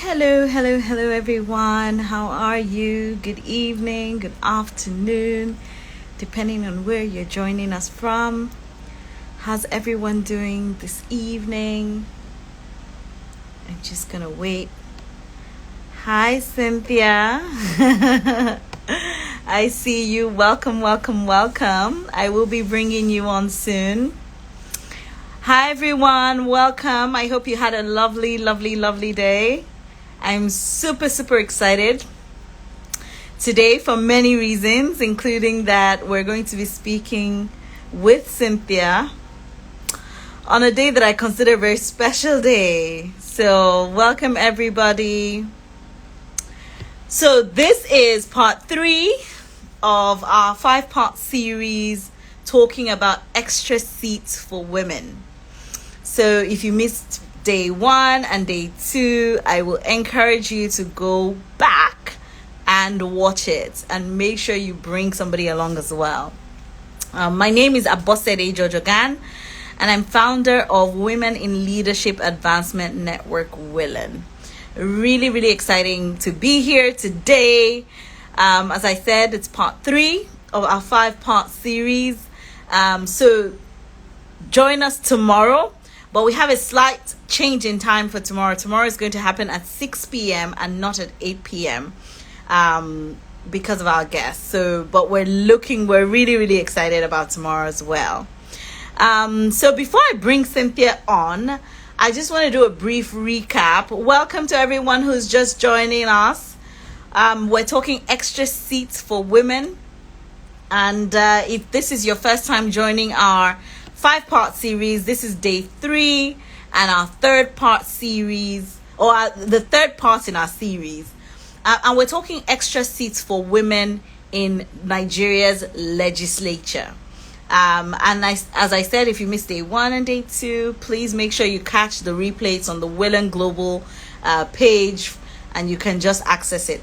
Hello, everyone. How are you? Good evening, good afternoon, depending on where you're joining us from. How's everyone doing this evening? I'm just gonna wait. Hi, Cynthia. I see you. Welcome. I will be bringing you on soon. Hi, everyone. Welcome. I hope you had a lovely day. I'm super excited today for many reasons, including that we're going to be speaking with Cynthia on a day that I consider a very special day. So welcome everybody. So this is part 3 of our 5-part series talking about extra seats for women. So if you missed day 1 and day 2, I will encourage you to go back and watch it and make sure you bring somebody along as well. My name is Abosede Jojogan, and I'm founder of Women in Leadership Advancement Network WILAN. Really exciting to be here today. As I said, it's part 3 of our 5-part series. So join us tomorrow. But we have a slight change in time for tomorrow. Tomorrow is going to happen at 6 p.m. and not at 8 p.m. Because of our guests. But we're really excited about tomorrow as well. So before I bring Cynthia on, I just want to do a brief recap. Welcome to everyone who's just joining us. We're talking extra seats for women. And if this is your first time joining our 5-part series, this is day 3 and our 3rd-part series, or the 3rd part in our series. And we're talking extra seats for women in Nigeria's legislature. And as I said, if you missed day 1 and day 2, please make sure you catch the replays on the WILAN Global page, and you can just access it.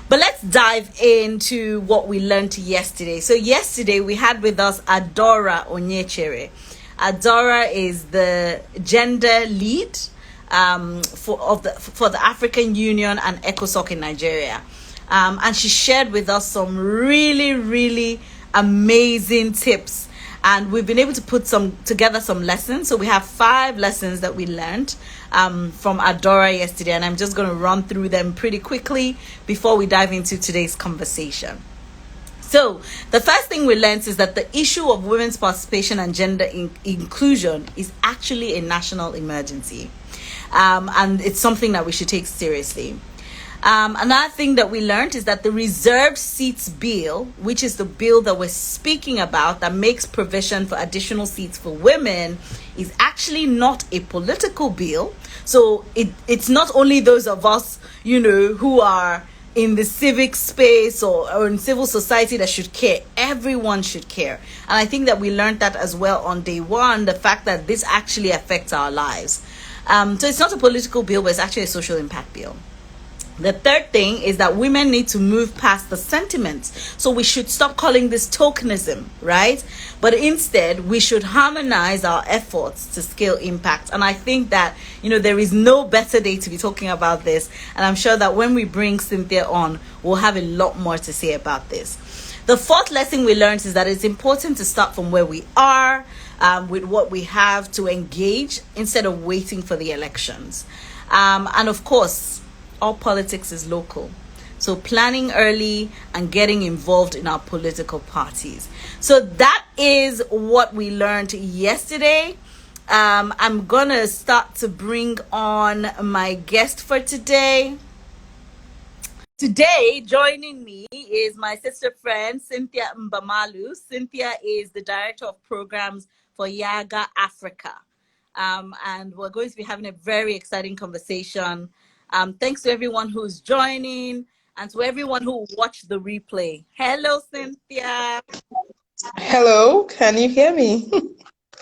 But let's dive into what we learned yesterday. So yesterday we had with us Adora Onyechere. Adora is the gender lead for the African Union and ECOSOC in Nigeria. And she shared with us some really amazing tips. And we've been able to put together some lessons. So we have 5 lessons that we learned from Adora yesterday. And I'm just going to run through them pretty quickly before we dive into today's conversation. So the first thing we learned is that the issue of women's participation and gender inclusion is actually a national emergency. And it's something that we should take seriously. Another thing that we learned is that the reserved seats bill, which is the bill that we're speaking about that makes provision for additional seats for women, is actually not a political bill. So it's not only those of us, who are in the civic space or in civil society that should care. Everyone should care. And I think that we learned that as well on day 1, the fact that this actually affects our lives. So it's not a political bill, but it's actually a social impact bill. The third thing is that women need to move past the sentiments. So we should stop calling this tokenism, right? But instead, we should harmonize our efforts to scale impact. And I think that, there is no better day to be talking about this. And I'm sure that when we bring Cynthia on, we'll have a lot more to say about this. The 4th lesson we learned is that it's important to start from where we are, with what we have to engage instead of waiting for the elections. And of course, all politics is local. So planning early and getting involved in our political parties. So that is what we learned yesterday. I'm gonna start to bring on my guest for today. Today, joining me is my sister friend, Cynthia Mbamalu. Cynthia is the Director of Programs for Yiaga Africa. And we're going to be having a very exciting conversation. Thanks to everyone who's joining and to everyone who watched the replay. Hello, Cynthia. Hello, can you hear me?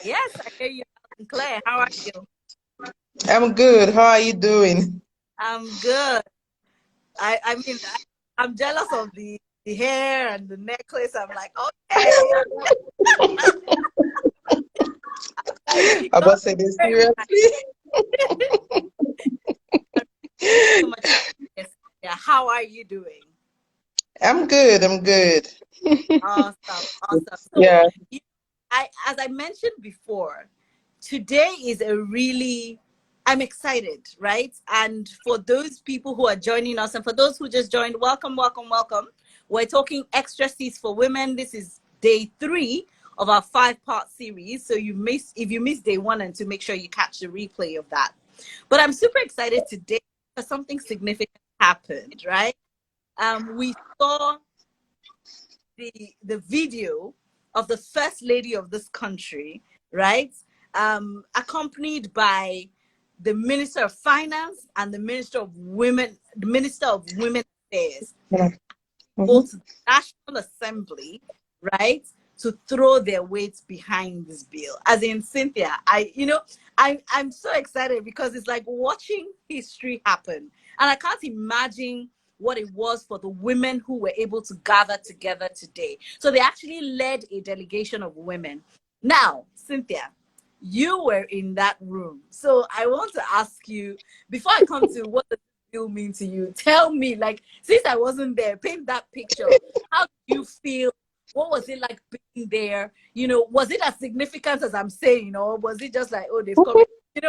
Yes, I hear you loud and clear. How are you? I'm good. How are you doing? I'm good. I'm jealous of the hair and the necklace. I'm like, okay. About say this seriously? so much. Yes. Yeah. How are you doing? I'm good. I'm good. Awesome. Awesome. So, Yeah. you- as I mentioned before, today is a really, I'm excited, right? And for those people who are joining us and for those who just joined, welcome, welcome, welcome. We're talking extra seats for women. This is day 3 of our 5-part series. So if you missed day 1 and 2, make sure you catch the replay of that. But I'm super excited today because something significant happened, right? We saw the video of the first lady of this country, right? Accompanied by the Minister of Finance and the Minister of Women Affairs, Yeah. go Mhm. to the National Assembly, right, to throw their weight behind this bill. As in Cynthia, I'm so excited because it's like watching history happen. And I can't imagine what it was for the women who were able to gather together today. So they actually led a delegation of women. Now, Cynthia, you were in that room. So I want to ask you, before I come to what the bill mean to you, tell me, like, since I wasn't there, paint that picture. How do you feel? What was it like being there? Was it as significant as I'm saying, or was it just like, oh, they've come?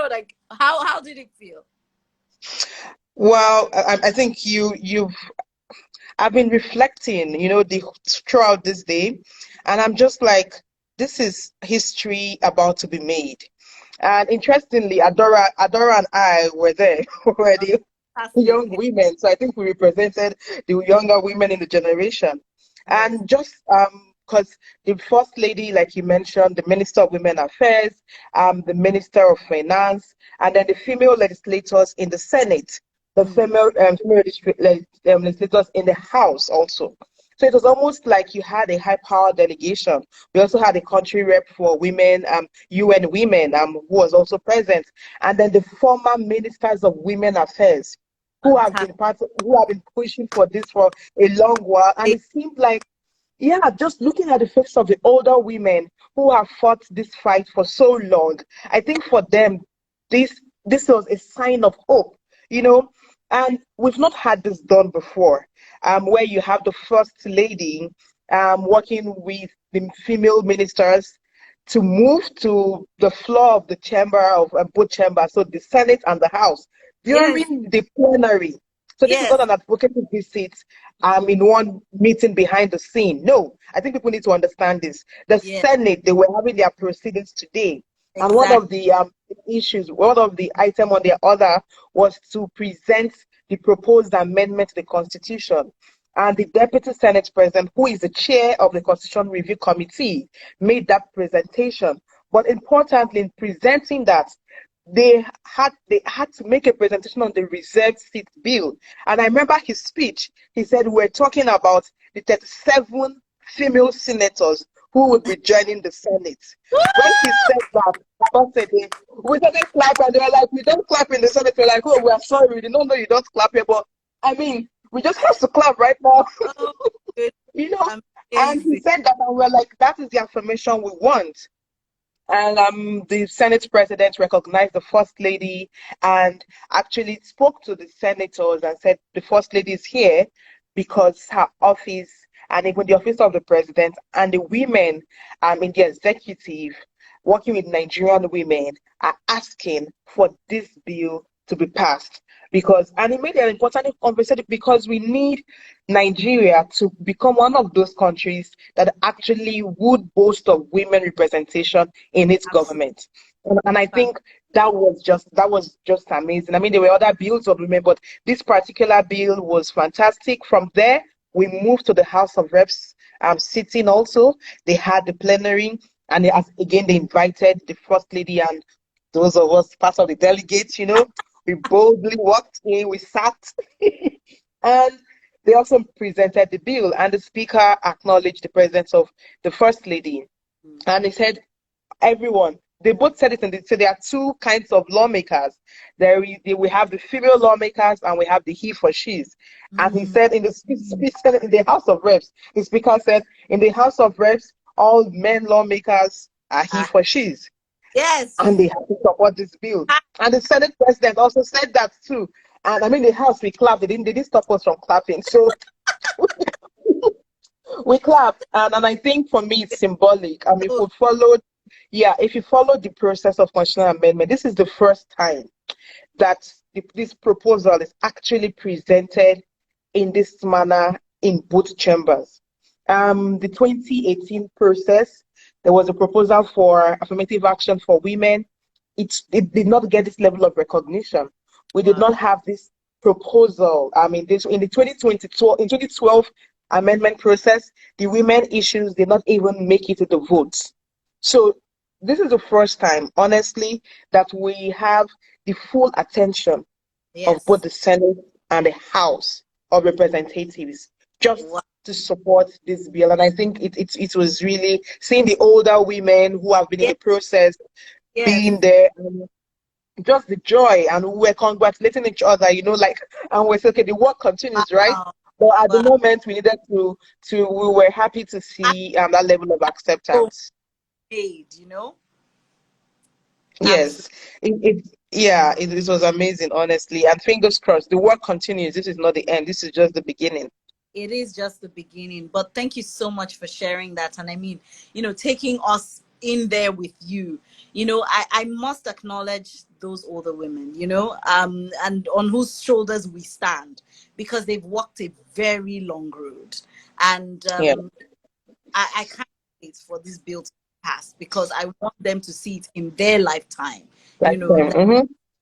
Like how did it feel? Well, I think I've been reflecting, throughout this day, and I'm just like, this is history about to be made. And interestingly, Adora and I were there. Were the young Fantastic. women. So I think we represented the younger women in the generation. Yes. And just because the first lady, like you mentioned, the Minister of Women Affairs, the Minister of Finance, and then the female legislators in the Senate, the Mm. female legislators in the House also. So it was almost like you had a high power delegation. We also had a country rep for women, UN Women, who was also present, and then the former ministers of women affairs Fantastic. who have been pushing for this for a long while. And it seemed like, yeah, just looking at the face of the older women who have fought this fight for so long, I think for them, this was a sign of hope, you know. And we've not had this done before, where you have the first lady working with the female ministers to move to the floor of the chamber of both chambers, so the Senate and the House, Yes. during the plenary. So this is not Yes. an advocacy visit Mm. in one meeting behind the scene. No, I think people need to understand this. The Yes. Senate, they were having their proceedings today. And one Exactly. of the issues, one of the item on their order was to present the proposed amendment to the Constitution. And the Deputy Senate President, who is the chair of the Constitution Review Committee, made that presentation. But importantly, in presenting that, they had to make a presentation on the reserved seat bill. And I remember his speech. He said we're talking about the 37 female senators who would be joining the Senate. When he said that, we started clap, and they were like, we don't clap in the Senate. We're like, oh, we are sorry, we didn't know you don't clap here. But I mean, we just have to clap right now. Oh, good. you know. And he Amazing. said that, and we're like, that is the affirmation we want. And the Senate president recognized the first lady and actually spoke to the senators and said the first lady is here because her office and even the office of the president and the women in the executive working with Nigerian women are asking for this bill to be passed. Because, and it made an important conversation because we need Nigeria to become one of those countries that actually would boast of women representation in its Absolutely. government. And I think that was just amazing. I mean, there were other bills of women, but this particular bill was fantastic. From there, we moved to the House of Reps sitting also. They had the plenary, and again, they invited the First Lady and those of us, part of the delegates, we boldly walked in, we sat, and they also presented the bill, and the speaker acknowledged the presence of the First Lady. Mm. And he said, everyone, they both said it, and they said there are two kinds of lawmakers. We have the female lawmakers and we have the he for she's. And he Mm. said in the speech in the House of Reps, the speaker said, in the House of Reps, all men lawmakers are he Ah, for she's, yes. and they have to support this bill. And the Senate president also said that too. And I mean, the house, we clapped. They didn't stop us from clapping. So we clapped. And I think for me, it's symbolic. I mean, if So, we followed, yeah, if you follow the process of constitutional amendment, this is the first time that this proposal is actually presented in this manner in both chambers. The 2018 process, there was a proposal for affirmative action for women. It did not get this level of recognition. We did wow. not have this proposal. I mean, this in the 2022 in 2012 amendment process, the women issues did not even make it to the votes. So this is the first time, honestly, that we have the full attention of both Yes. the Senate and the House of Representatives Wow. just to support this bill. And I think it was really seeing the older women who have been in Yes. the process Yes. being there, and just the joy, and we were congratulating each other, like, and we're saying, okay, the work continues, right? Wow. But at the Wow. moment, we needed we were happy to I'm see that level of so acceptance. made. Absolutely. Yes, it was amazing, honestly. And fingers crossed, the work continues. This is not the end. This is just the beginning. It is just the beginning. But thank you so much for sharing that. And I mean, taking us in there with you. I must acknowledge those older women, and on whose shoulders we stand, because they've walked a very long road. And Yeah, I can't wait for this bill to pass, because I want them to see it in their lifetime, like that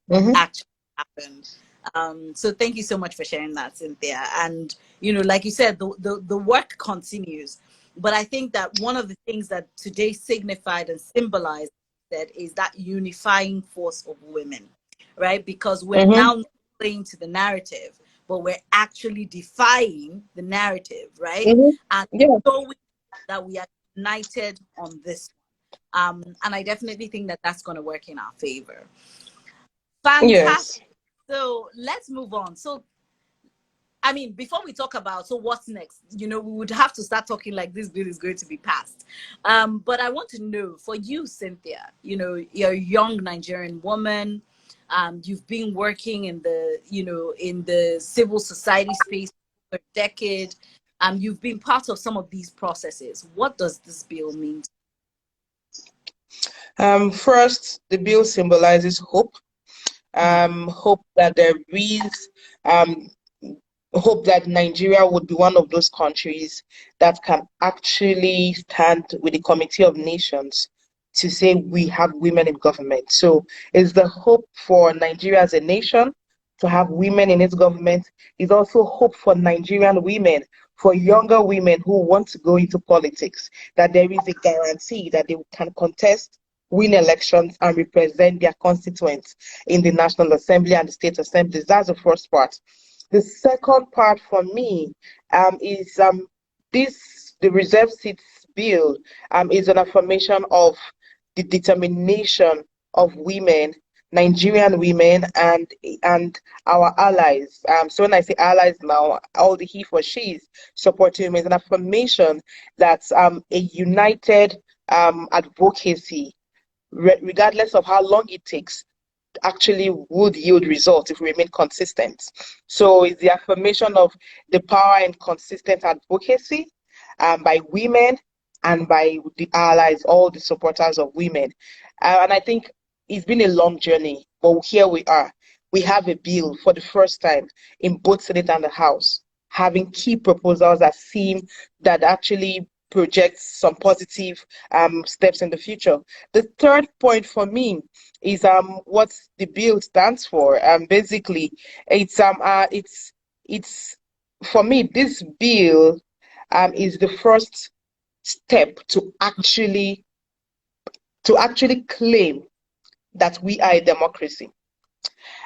mm-hmm. actually happened. So thank you so much for sharing that, Cynthia. And like you said, the work continues. But I think that one of the things that today signified and symbolized that is that unifying force of women, right? Because we're Mm-hmm. now not playing to the narrative, but we're actually defying the narrative, right? Mm-hmm. And Yeah. showing that we are united on this. And I definitely think that that's going to work in our favor. Fantastic. Yes. So let's move on. So, I mean, before we talk about what's next, we would have to start talking like this bill is going to be passed. But I want to know, for you, Cynthia, you're a young Nigerian woman. You've been working in the civil society space for a decade. You've been part of some of these processes. What does this bill mean? First, the bill symbolizes hope. Hope that there is um, hope that Nigeria would be one of those countries that can actually stand with the Committee of Nations to say we have women in government. So it's the hope for Nigeria as a nation to have women in its government. It's also hope for Nigerian women, for younger women who want to go into politics, that there is a guarantee that they can contest, win elections, and represent their constituents in the National Assembly and the state assemblies. That's the first part. The second part for me is the reserve seats bill is an affirmation of the determination of women, Nigerian women, and our allies. So when I say allies now, all the he for she's supporting women is an affirmation that a united advocacy, regardless of how long it takes, actually would yield results if we remain consistent. So it's the affirmation of the power and consistent advocacy by women and by the allies, all the supporters of women. And I think it's been a long journey, but here we are. We have a bill for the first time in both Senate and the House, having key proposals that actually projects some positive steps in the future. The third point for me is what the bill stands for. Basically, it's for me, this bill is the first step to actually claim that we are a democracy.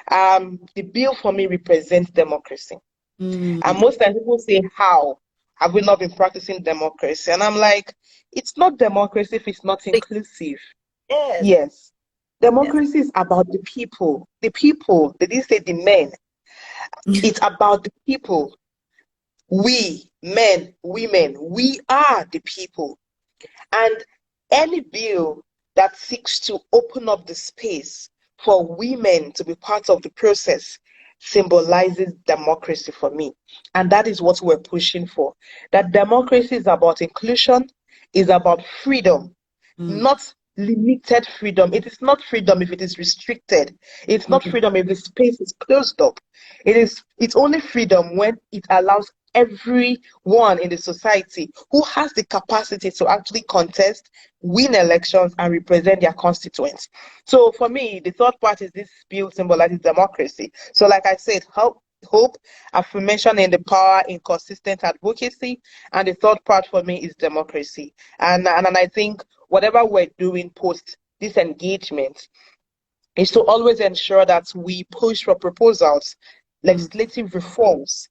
The bill for me represents democracy. And Mm, most times people say, how have we not been practicing democracy? And I'm like, it's not democracy if it's not inclusive. yes. Yes. Yes. Democracy is about the people. The people, they didn't say the men. It's about the people. We, men, women, we are the people. And any bill that seeks to open up the space for women to be part of the process symbolizes democracy for me. And that is what we're pushing for. That democracy is about inclusion, is about freedom, not limited freedom. It is not freedom if it is restricted. It's not freedom if the space is closed up. It's only freedom when it allows everyone in the society who has the capacity to actually contest, win elections, and represent their constituents. So for me, the third part is this bill symbolizes democracy. So like I said, hope, affirmation in the power, in consistent advocacy, and the third part for me is democracy. And I think whatever we're doing post this engagement is to always ensure that we push for proposals, legislative reforms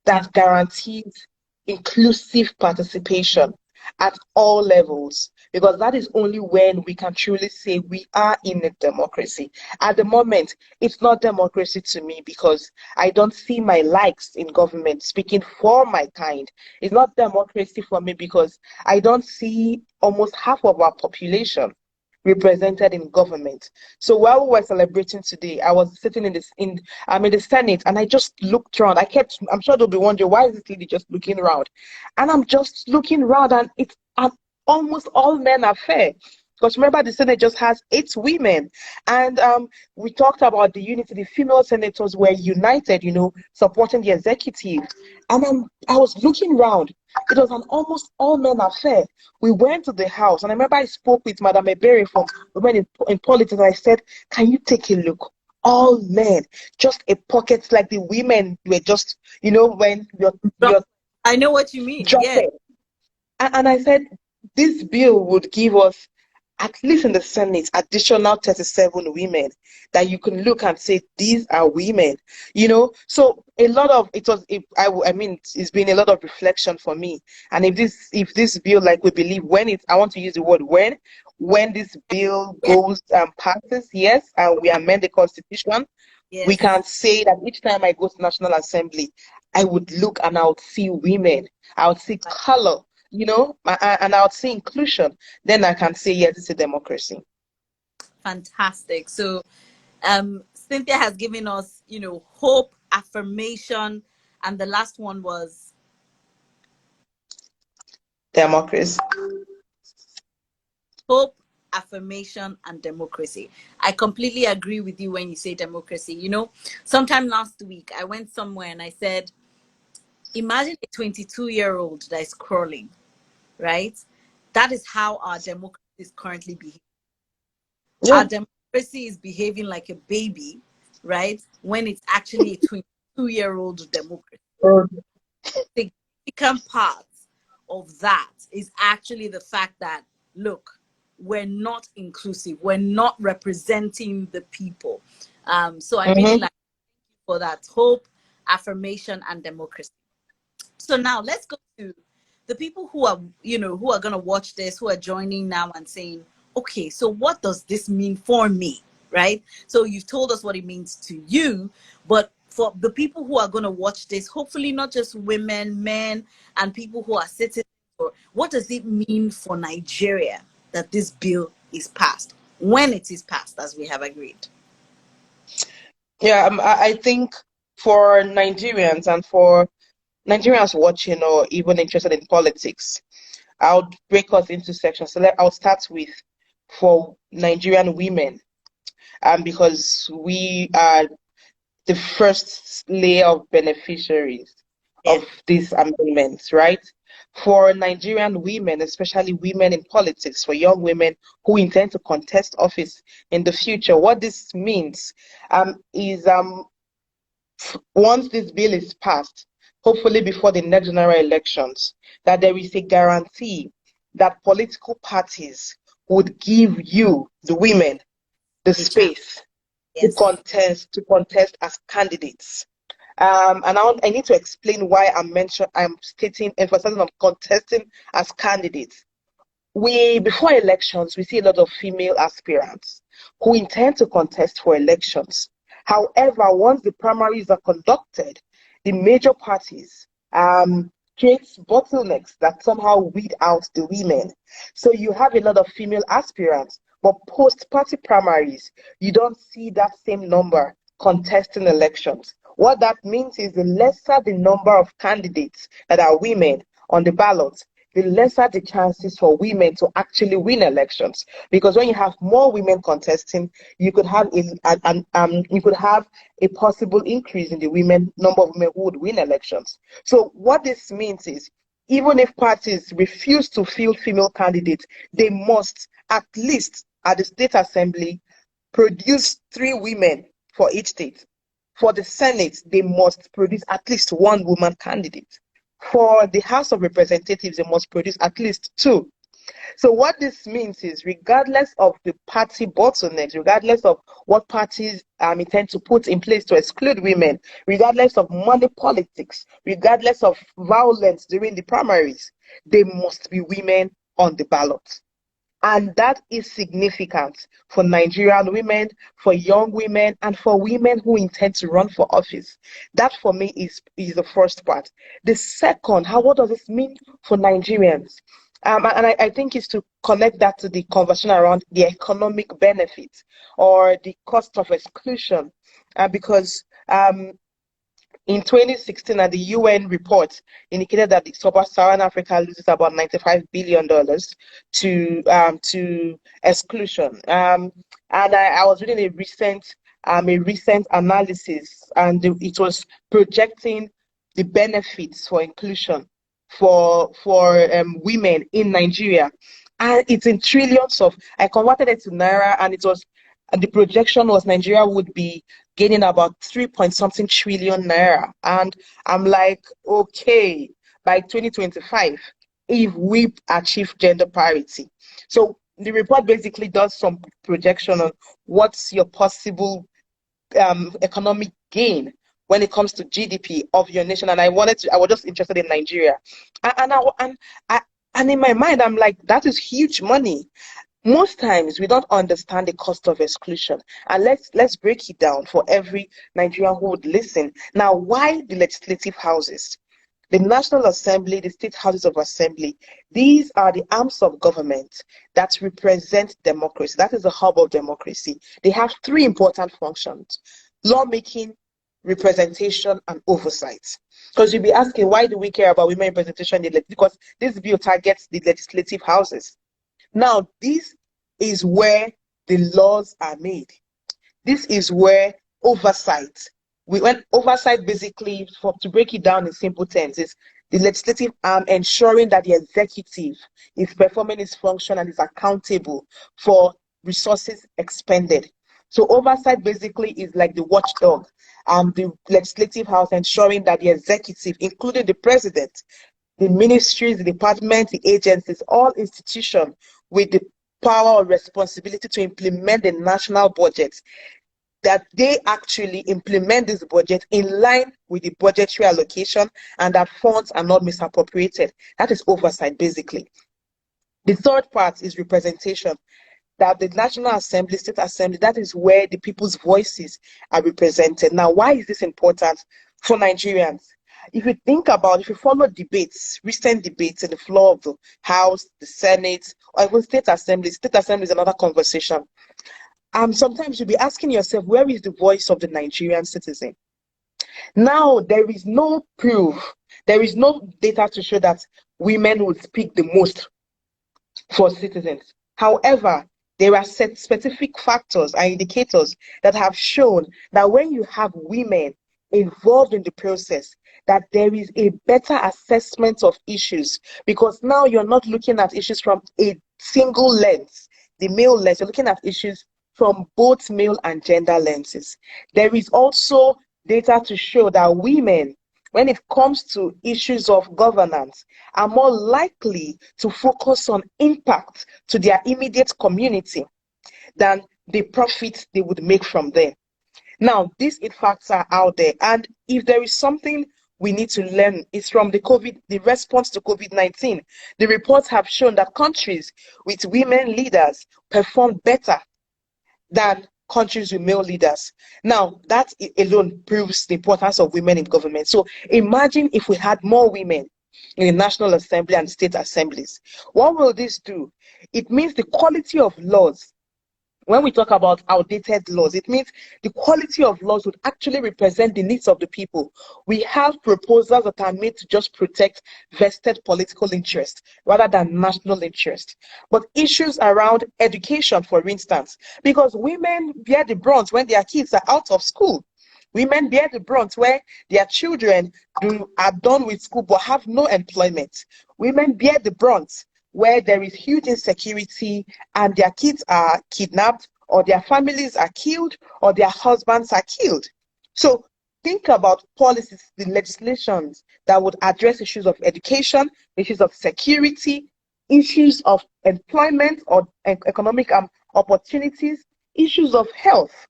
that guarantees inclusive participation at all levels, because that is only when we can truly say we are in a democracy. At the moment, it's not democracy to me because I don't see my likes in government speaking for my kind. It's not democracy for me because I don't see almost half of our population represented in government. So while we were celebrating today, I was sitting in the Senate, and I just looked around. I'm sure they'll be wondering, why is this lady just looking around? And I'm just looking around, and almost all men are fair. Because remember, the Senate just has 8 women. And we talked about the unity. The female senators were united, supporting the executive. And I was looking around. It was an almost all men affair. We went to the house, and I remember I spoke with Madam Ebere from Women in Politics, and I said, can you take a look? All men, just a pocket, like the women were just, when you're I know what you mean. dropping. Yeah. And I said, this bill would give us, at least in the Senate, additional 37 women that you can look and say, these are women, So a lot of it's been a lot of reflection for me. And if this bill, like we believe, I want to use the word when this bill goes and passes, yes, and we amend the Constitution, we can say that each time I go to National Assembly, I would look and I would see women, I would see color, and I would see inclusion. Then I can say, yes, it's a democracy. Fantastic. So Cynthia has given us, hope, affirmation, and the last one was democracy. Hope, affirmation, and democracy. I completely agree with you when you say democracy. Sometime last week I went somewhere and I said, imagine a 22-year-old that is crawling, right? That is how our democracy is currently behaving. Our democracy is behaving like a baby, right? When it's actually a 22-year-old democracy. The significant part of that is actually the fact that, look, we're not inclusive. We're not representing the people. So I really like for that hope, affirmation, and democracy. So now let's go to the people who are, who are going to watch this, who are joining now and saying, okay, so what does this mean for me, right? So you've told us what it means to you, but for the people who are going to watch this, hopefully not just women, men, and people who are citizens, what does it mean for Nigeria that this bill is passed, when it is passed, as we have agreed? Yeah, I think for Nigerians and for Nigerians watching or even interested in politics, I'll break us into sections. So I'll start with for Nigerian women, because we are the first layer of beneficiaries of these amendments, right? For Nigerian women, especially women in politics, for young women who intend to contest office in the future, what this means is once this bill is passed, hopefully before the next general elections, that there is a guarantee that political parties would give you, the women, the space to contest as candidates. And I need to explain why I'm emphasizing on contesting as candidates. Before elections, we see a lot of female aspirants who intend to contest for elections. However, once the primaries are conducted, the major parties creates bottlenecks that somehow weed out the women. So you have a lot of female aspirants, but post-party primaries, you don't see that same number contesting elections. What that means is the lesser the number of candidates that are women on the ballot, the lesser the chances for women to actually win elections. Because when you have more women contesting, you could have a possible increase in the number of women who would win elections. So what this means is, even if parties refuse to field female candidates, they must, at least at the state assembly, produce 3 women for each state. For the Senate, they must produce at least 1 woman candidate. For the House of Representatives, they must produce at least 2. So what this means is, regardless of the party bottlenecks, regardless of what parties intend to put in place to exclude women, regardless of money politics, regardless of violence during the primaries, there must be women on the ballot. And that is significant for Nigerian women, for young women, and for women who intend to run for office. That, for me, is the first part. The second, what does this mean for Nigerians? And I think is to connect that to the conversation around the economic benefits or the cost of exclusion. Because in 2016, the UN report indicated that the sub-Saharan Africa loses about $95 billion to exclusion. And I was reading a recent analysis, and it was projecting the benefits for inclusion for women in Nigeria, and it's in trillions of. I converted it to naira, and the projection was Nigeria would be gaining about 3 point something trillion naira. And I'm like, okay, by 2025, if we achieve gender parity. So the report basically does some projection on what's your possible economic gain when it comes to GDP of your nation. And I was just interested in Nigeria. And in my mind, I'm like, that is huge money. Most times we don't understand the cost of exclusion. And let's break it down for every Nigerian who would listen. Now, why the legislative houses? The National Assembly, the state houses of assembly, these are the arms of government that represent democracy. That is the hub of democracy. They have 3 important functions: lawmaking, representation, and oversight. Because you'll be asking, why do we care about women representation? Because this bill targets the legislative houses. Now, this is where the laws are made. This is where oversight. Oversight, basically, to break it down in simple terms, is the legislative arm ensuring that the executive is performing its function and is accountable for resources expended. So oversight basically is like the watchdog, the legislative house ensuring that the executive, including the president, the ministries, the departments, the agencies, all institutions with the power or responsibility to implement the national budget, that they actually implement this budget in line with the budgetary allocation and that funds are not misappropriated. That is oversight, basically. The third part is representation. That the National Assembly, State Assembly, that is where the people's voices are represented. Now, why is this important for Nigerians? If you follow debates, recent debates in the floor of the House, the Senate, or even State Assembly is another conversation. Sometimes you'll be asking yourself, where is the voice of the Nigerian citizen? Now, there is no proof, there is no data to show that women will speak the most for citizens. However, there are specific factors and indicators that have shown that when you have women involved in the process, that there is a better assessment of issues, because now you're not looking at issues from a single lens, the male lens, you're looking at issues from both male and gender lenses. There is also data to show that women, when it comes to issues of governance, are more likely to focus on impact to their immediate community than the profit they would make from there. Now, these facts are out there, and if there is something we need to learn, it's from the response to COVID-19. The reports have shown that countries with women leaders perform better than countries with male leaders. Now, that alone proves the importance of women in government. So imagine if we had more women in the National Assembly and state assemblies. What will this do? It means the quality of laws When we talk about outdated laws, it means the quality of laws would actually represent the needs of the people. We have proposals that are made to just protect vested political interest rather than national interest. But issues around education, for instance, because women bear the brunt when their kids are out of school. Women bear the brunt where their children are done with school but have no employment. Women bear the brunt where there is huge insecurity and their kids are kidnapped or their families are killed or their husbands are killed. So think about policies, the legislations that would address issues of education, issues of security, issues of employment or economic opportunities, issues of health.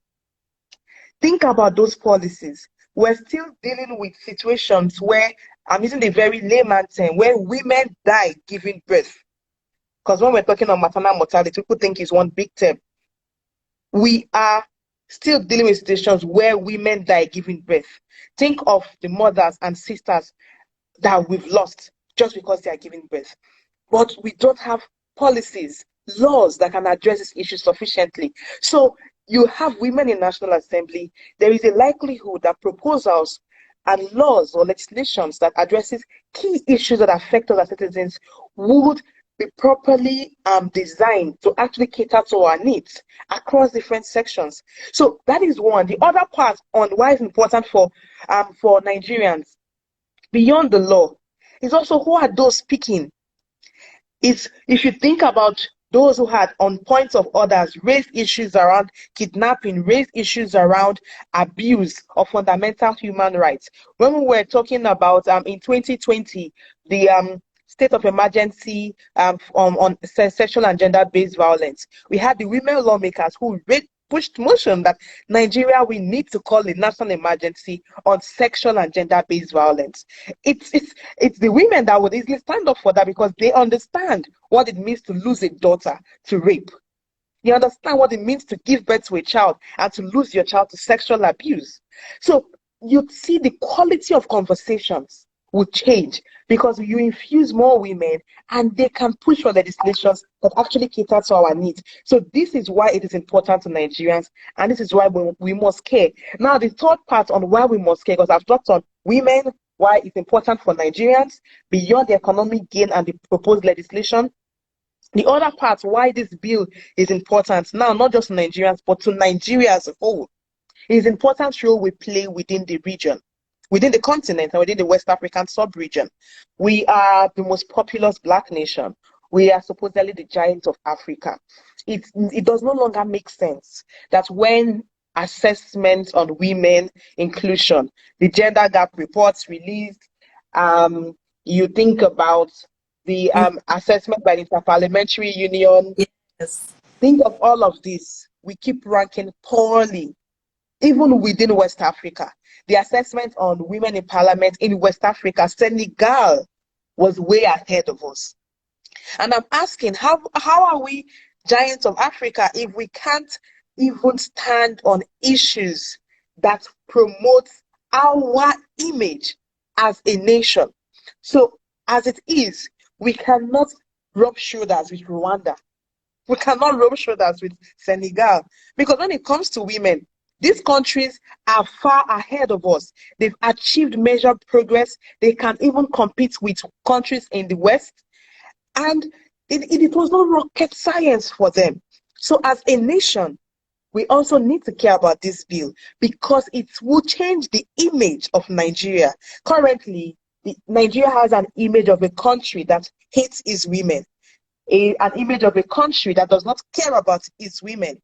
Think about those policies. We're still dealing with situations where, I'm using the very layman term, where women die giving birth. Because when we're talking on maternal mortality, people think it's one big term. We are still dealing with situations where women die giving birth. Think of the mothers and sisters that we've lost just because they are giving birth. But we don't have policies, laws that can address this issue sufficiently. So you have women in National Assembly. There is a likelihood that proposals and laws or legislations that addresses key issues that affect us as citizens would be properly designed to actually cater to our needs across different sections. So that is one. The other part on why it's important for Nigerians beyond the law is also who are those speaking. If you think about those who had on points of orders raised issues around kidnapping, raised issues around abuse of fundamental human rights. When we were talking about in 2020 the state of emergency on sexual and gender-based violence, we had the women lawmakers who pushed motion that Nigeria, we need to call a national emergency on sexual and gender-based violence. It's the women that would easily stand up for that because they understand what it means to lose a daughter to rape. They understand what it means to give birth to a child and to lose your child to sexual abuse. So you see the quality of conversations will change because you infuse more women and they can push for legislations that actually cater to our needs. So this is why it is important to Nigerians and this is why we must care. Now the third part on why we must care, because I've talked on women, why it's important for Nigerians beyond the economic gain and the proposed legislation. The other part why this bill is important now, not just to Nigerians but to Nigeria as a whole, is important role we play within the region, within the continent and within the West African sub-region. We are the most populous Black nation. We are supposedly the giant of Africa. It does no longer make sense that when assessments on women inclusion, the gender gap reports released, you think about the assessment by the Interparliamentary Union. Yes. Think of all of this. We keep ranking poorly, even within West Africa. The assessment on women in parliament in West Africa, Senegal was way ahead of us. And I'm asking, how are we giants of Africa if we can't even stand on issues that promote our image as a nation? So as it is, we cannot rub shoulders with Rwanda. We cannot rub shoulders with Senegal. Because when it comes to women, these countries are far ahead of us. They've achieved measured progress. They can even compete with countries in the West. And it was not rocket science for them. So as a nation, we also need to care about this bill because it will change the image of Nigeria. Currently, Nigeria has an image of a country that hates its women, an image of a country that does not care about its women.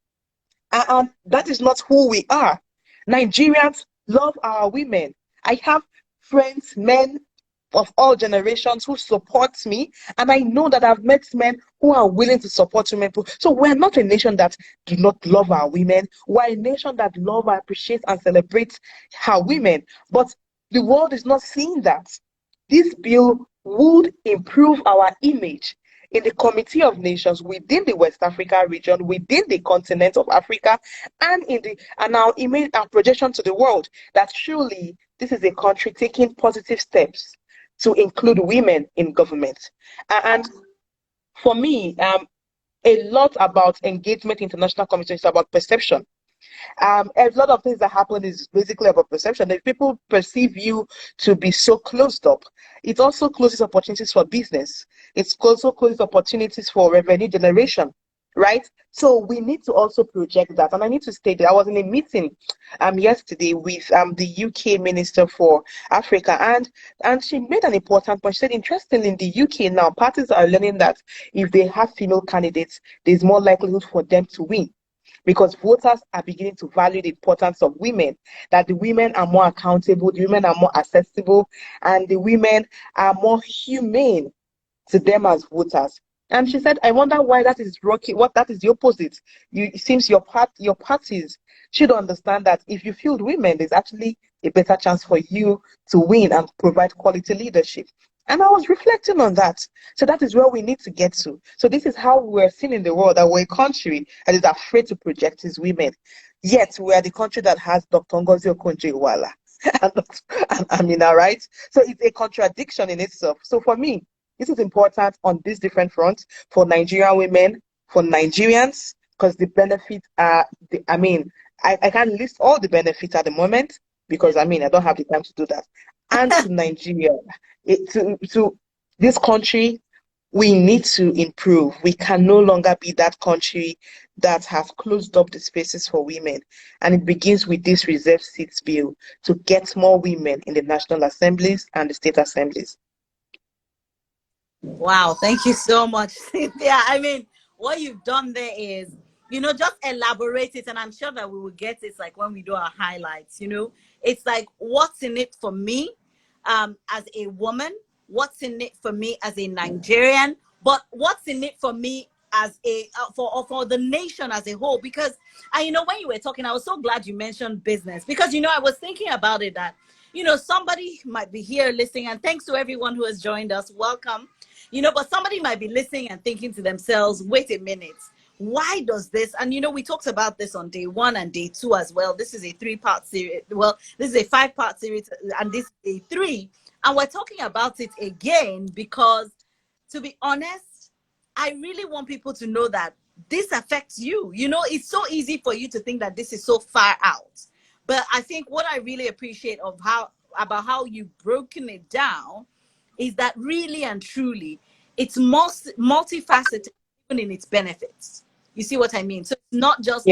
And that is not who we are. Nigerians love our women. I have friends, men of all generations who support me, and I know that I've met men who are willing to support women. So we're not a nation that do not love our women. We're a nation that love, appreciates, and celebrates our women. But the world is not seeing that. This bill would improve our image in the Committee of Nations within the West Africa region, within the continent of Africa, and our image and projection to the world that truly this is a country taking positive steps to include women in government. And for me, a lot about engagement in international community. It's about perception. A lot of things that happen is basically about perception. If people perceive you to be so closed up, it also closes opportunities for business. It also closes opportunities for revenue generation, right? So we need to also project that. And I need to state that I was in a meeting yesterday with the UK Minister for Africa, and she made an important point. She said, interestingly, in the UK now, parties are learning that if they have female candidates, there's more likelihood for them to win, because voters are beginning to value the importance of women, that the women are more accountable, the women are more accessible, and the women are more humane to them as voters. And she said, I wonder why that is rocky. What that is the opposite. It seems your parties should understand that if you field women, there's actually a better chance for you to win and provide quality leadership. And I was reflecting on that. So that is where we need to get to. So this is how we're seen in the world, that we're a country that is afraid to project its women. Yet we are the country that has Dr. Ngozi Okonjo-Iweala and Amina, right? So it's a contradiction in itself. So for me, this is important on these different fronts for Nigerian women, for Nigerians, because the benefits are, I can't list all the benefits at the moment because, I don't have the time to do that. And to Nigeria, to this country, we need to improve. We can no longer be that country that has closed up the spaces for women. And it begins with this reserved seats bill to get more women in the national assemblies and the state assemblies. Wow, thank you so much, Cynthia. What you've done there is, just elaborate it, and I'm sure that we will get it like when we do our highlights. It's like, what's in it for me as a woman? What's in it for me as a Nigerian? But what's in it for me as a for the nation as a whole? Because when you were talking, I was so glad you mentioned business, because I was thinking about it, that somebody might be here listening, and thanks to everyone who has joined us, welcome. But somebody might be listening and thinking to themselves, wait a minute, why does this? And we talked about this on day 1 and day 2 as well. This is a 3-part series. Well, this is a 5-part series, and this is a 3. And we're talking about it again because, to be honest, I really want people to know that this affects you. It's so easy for you to think that this is so far out. But I think what I really appreciate about how you've broken it down is that really and truly, it's multifaceted even in its benefits. You see what I mean? So it's not just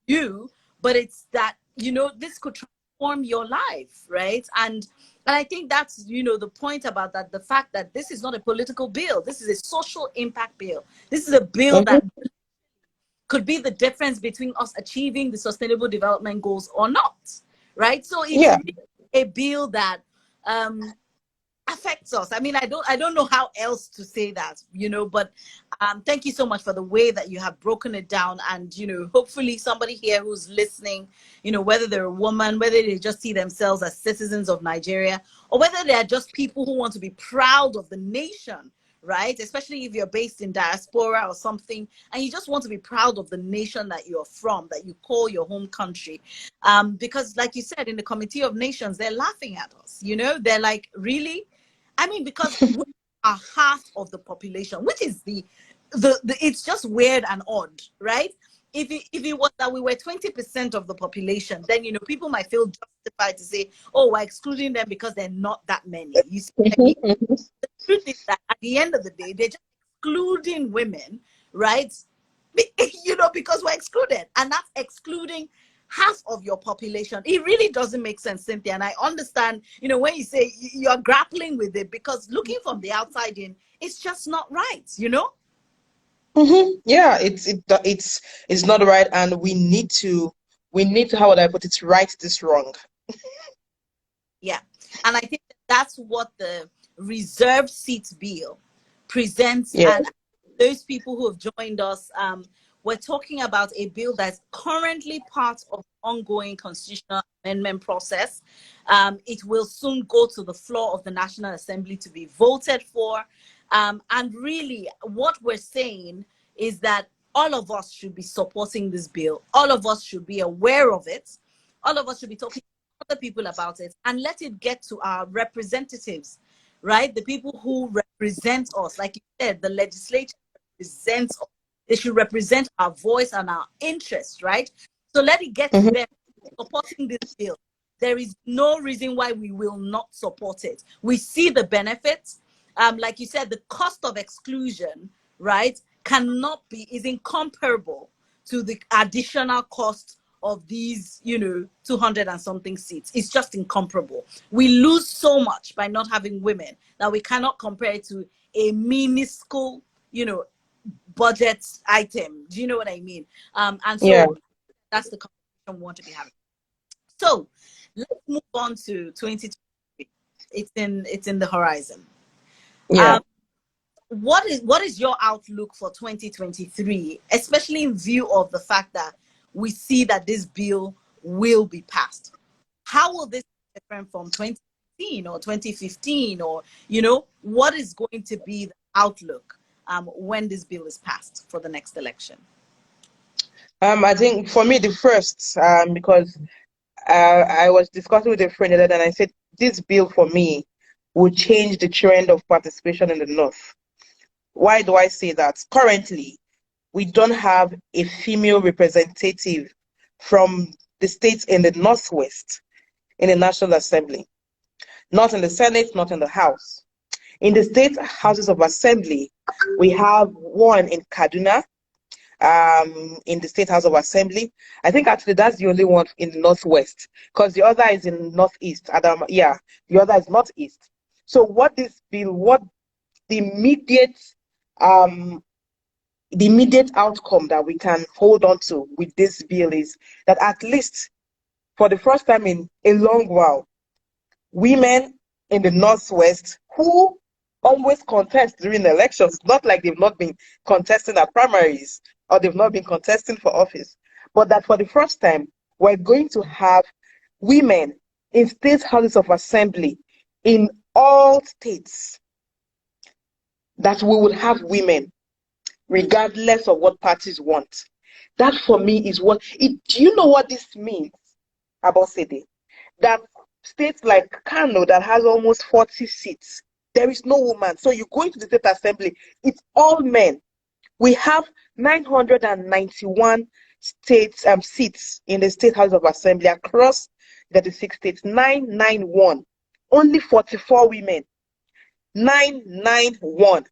you, but it's that, this could transform your life, right? And I think that's, the point about that, the fact that this is not a political bill. This is a social impact bill. This is a bill that could be the difference between us achieving the sustainable development goals or not, right? So it's really a bill that affects us. I don't know how else to say that, but thank you so much for the way that you have broken it down. And, hopefully somebody here who's listening, whether they're a woman, whether they just see themselves as citizens of Nigeria, or whether they're just people who want to be proud of the nation, right? Especially if you're based in diaspora or something, and you just want to be proud of the nation that you're from, that you call your home country. Because like you said, in the Committee of Nations, they're laughing at us, they're like, really? Because we are half of the population, which is the it's just weird and odd, right? If it was that we were 20% of the population, then people might feel justified to say, oh, we're excluding them because they're not that many. You see what I mean? The truth is that at the end of the day, they're just excluding women, right? Because we're excluded, and that's excluding half of your population. It really doesn't make sense, Cynthia. And I understand, when you say you're grappling with it, because looking from the outside in, it's just not right, Yeah, it's not right, and we need to, how would I put it, right this wrong. Yeah, and I think that's what the reserved seats bill presents. And those people who have joined us, we're talking about a bill that's currently part of the ongoing constitutional amendment process. It will soon go to the floor of the National Assembly to be voted for. And really, what we're saying is that all of us should be supporting this bill. All of us should be aware of it. All of us should be talking to other people about it, and let it get to our representatives, right? The people who represent us. Like you said, the legislature represents us. They should represent our voice and our interests, right? So let it get to them supporting this bill. There is no reason why we will not support it. We see the benefits. Like you said, the cost of exclusion, right, is incomparable to the additional cost of these, 200 and something seats. It's just incomparable. We lose so much by not having women that we cannot compare it to a minuscule, budget item. Do you know what I mean? And so that's the conversation we want to be having. So let's move on to 2023. It's in the horizon. What is your outlook for 2023, especially in view of the fact that we see that this bill will be passed? How will this be different from 2015 or 2015, or what is going to be the outlook when this bill is passed for the next election? I think for me the first, because I was discussing with a friend and I said this bill for me will change the trend of participation in the North. Why do I say that? Currently, we don't have a female representative from the states in the Northwest in the National Assembly. Not in the Senate, not in the House. In the state houses of assembly, we have one in Kaduna, in the State House of Assembly. I think actually that's the only one in the Northwest, because the other is in Northeast. The other is Northeast. So what this bill, what the immediate outcome that we can hold on to with this bill is that at least for the first time in a long while, women in the Northwest who always contest during elections, not like they've not been contesting at primaries or they've not been contesting for office, but that for the first time, we're going to have women in state houses of assembly in all states, that we will have women regardless of what parties want. That for me is do you know what this means about Sede? That states like Kano that has almost 40 seats, there is no woman. So you go into the state assembly, it's all men. We have 991 seats in the state house of assembly across the 6 states. 991, only 44 women. 991.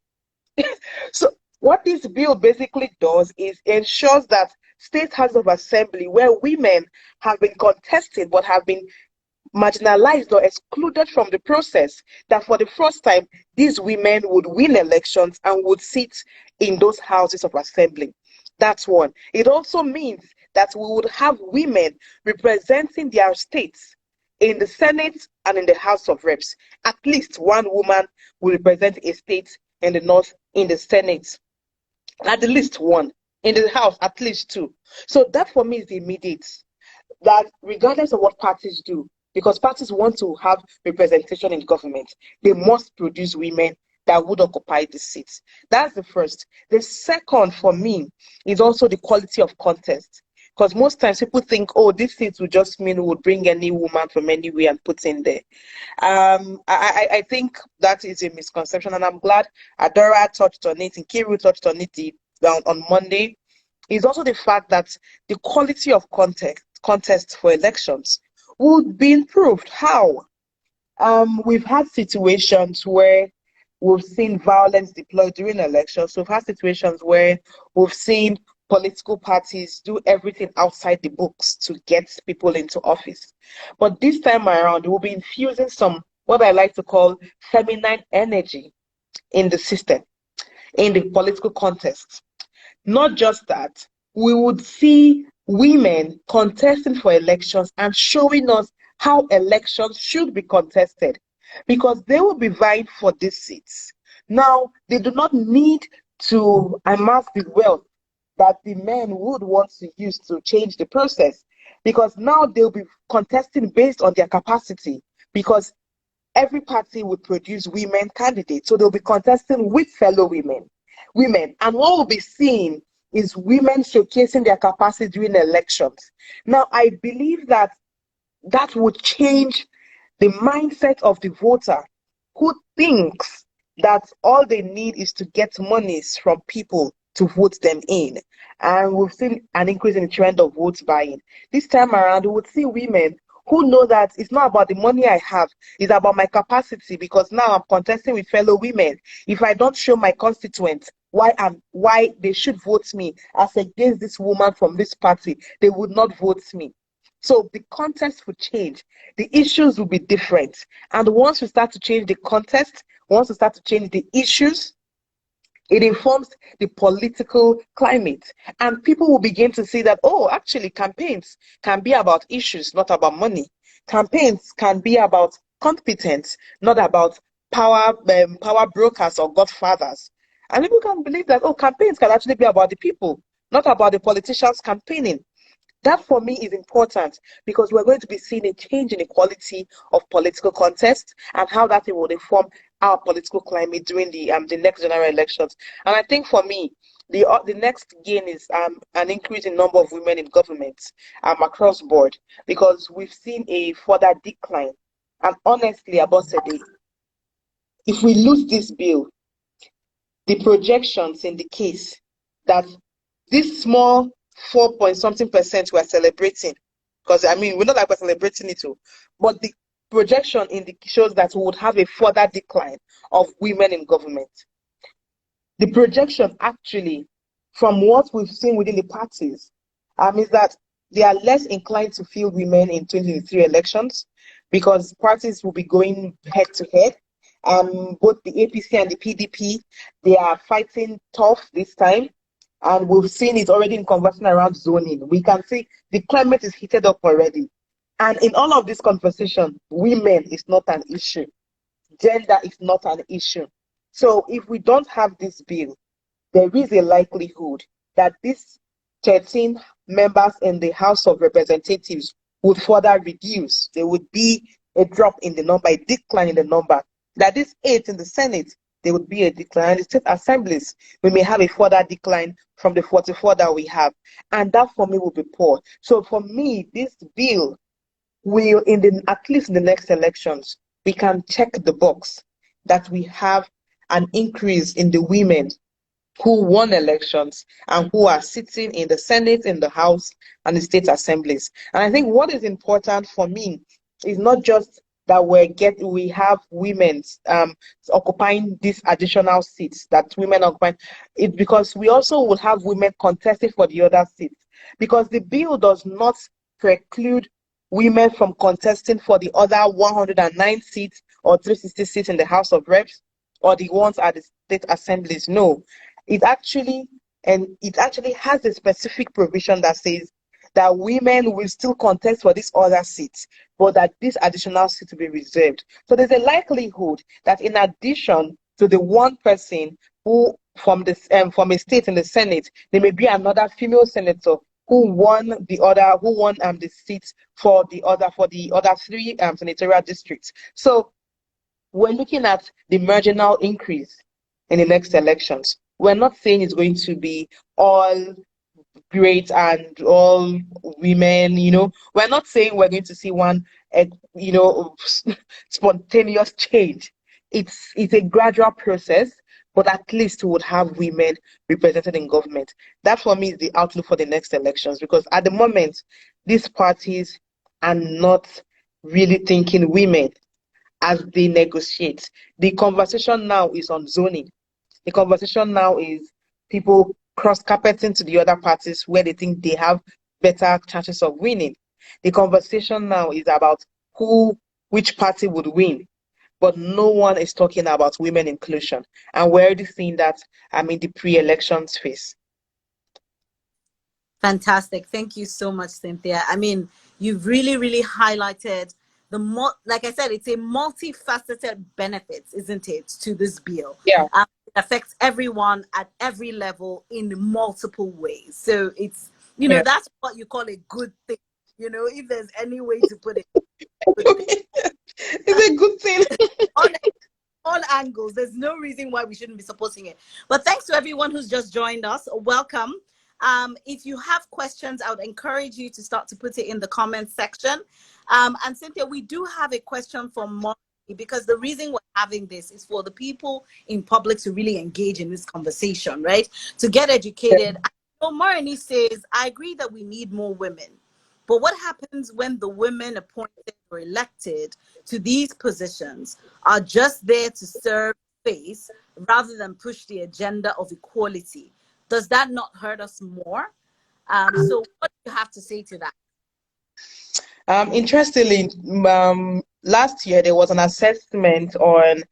So what this bill basically does is ensures that state houses of assembly where women have been contested but have been marginalized or excluded from the process, that for the first time these women would win elections and would sit in those houses of assembly. That's one. It also means that we would have women representing their states in the Senate and in the House of Reps. At least one woman will represent a state in the North in the Senate. At least one. In the House, at least two. So that for me is the immediate. That regardless of what parties do, because parties want to have representation in government, they must produce women that would occupy the seats. That's the first. The second for me is also the quality of contest. Because most times people think, oh, this seat will just mean we would bring any woman from anywhere and put in there. I think that is a misconception, and I'm glad Adora touched on it and Kiru touched on it on Monday. Is also the fact that the quality of contest for elections would be improved. How? We've had situations where we've seen violence deployed during elections. We've had situations where we've seen political parties do everything outside the books to get people into office. But this time around, we'll be infusing some, what I like to call feminine energy in the system, in the political contest. Not just that, we would see women contesting for elections and showing us how elections should be contested, because they will be vying for these seats. Now, they do not need to amass the wealth that the men would want to use to change the process, because now they'll be contesting based on their capacity, because every party will produce women candidates, so they'll be contesting with fellow women. And what we'll be seeing is women showcasing their capacity during elections. Now, I believe that would change the mindset of the voter, who thinks that all they need is to get monies from people to vote them in. And we've seen an increase in the trend of vote buying. This time around, we would see women who know that it's not about the money I have, it's about my capacity, because now I'm contesting with fellow women. If I don't show my constituents why they should vote me as against this woman from this party, they would not vote me. So the context will change. The issues will be different. And once we start to change the context, once we start to change the issues, it informs the political climate. And people will begin to see that, oh, actually, campaigns can be about issues, not about money. Campaigns can be about competence, not about power brokers or godfathers. And people can believe that, oh, campaigns can actually be about the people, not about the politicians campaigning. That for me is important, because we're going to be seeing a change in the quality of political contest and how that will inform our political climate during the next general elections. And I think for me, the next gain is an increase in number of women in government across board, because we've seen a further decline. And honestly, Abosede, if we lose this bill, the projections indicate that this small 4 point something% we're celebrating, because I mean, we're not like we're celebrating it too, but the projection shows that we would have a further decline of women in government. The projection actually, from what we've seen within the parties, is that they are less inclined to field women in 2023 elections, because parties will be going head to head. Both the APC and the PDP, they are fighting tough this time. And we've seen it already in conversation around zoning. We can see the climate is heated up already. And in all of this conversation, women is not an issue. Gender is not an issue. So if we don't have this bill, there is a likelihood that these 13 members in the House of Representatives would further reduce. There would be a drop in the number, a decline in the number. That is 8 in the Senate, there would be a decline. In the state assemblies, we may have a further decline from the 44 that we have. And that for me will be poor. So for me, this bill will, at least in the next elections, we can check the box that we have an increase in the women who won elections and who are sitting in the Senate, in the House, and the state assemblies. And I think what is important for me is not just that we have women occupying these additional seats that women occupy. It's because we also will have women contesting for the other seats, because the bill does not preclude women from contesting for the other 109 seats or 360 seats in the House of Reps or the ones at the state assemblies. No, it actually has a specific provision that says that women will still contest for these other seats, but that this additional seat will be reserved. So there's a likelihood that in addition to the one person who from a state in the Senate, there may be another female senator who won the seats for the other 3 senatorial districts. So we're looking at the marginal increase in the next elections. We're not saying it's going to be all great and all women, we're not saying we're going to see one, spontaneous change. It's a gradual process, but at least we would have women represented in government. That for me is the outlook for the next elections, because at the moment, these parties are not really thinking women as they negotiate. The conversation now is on zoning. The conversation now is people cross-carpeting to the other parties where they think they have better chances of winning. The conversation now is about which party would win, but no one is talking about women inclusion. And we're already seeing that in the pre-elections phase. Fantastic. Thank you so much, Cynthia. I mean, you've really, really highlighted like I said, it's a multifaceted benefits, isn't it, to this bill? Yeah. It affects everyone at every level in multiple ways. So it's, that's what you call a good thing. If there's any way to put it. It's a good thing. On angles, there's no reason why we shouldn't be supporting it. But thanks to everyone who's just joined us. Welcome. If you have questions, I would encourage you to start to put it in the comments section. And Cynthia, we do have a question from because the reason we're having this is for the people in public to really engage in this conversation, right? To get educated. I know Marini says, I agree that we need more women. But what happens when the women appointed or elected to these positions are just there to serve face rather than push the agenda of equality? Does that not hurt us more? So what do you have to say to that? Interestingly, last year there was an assessment on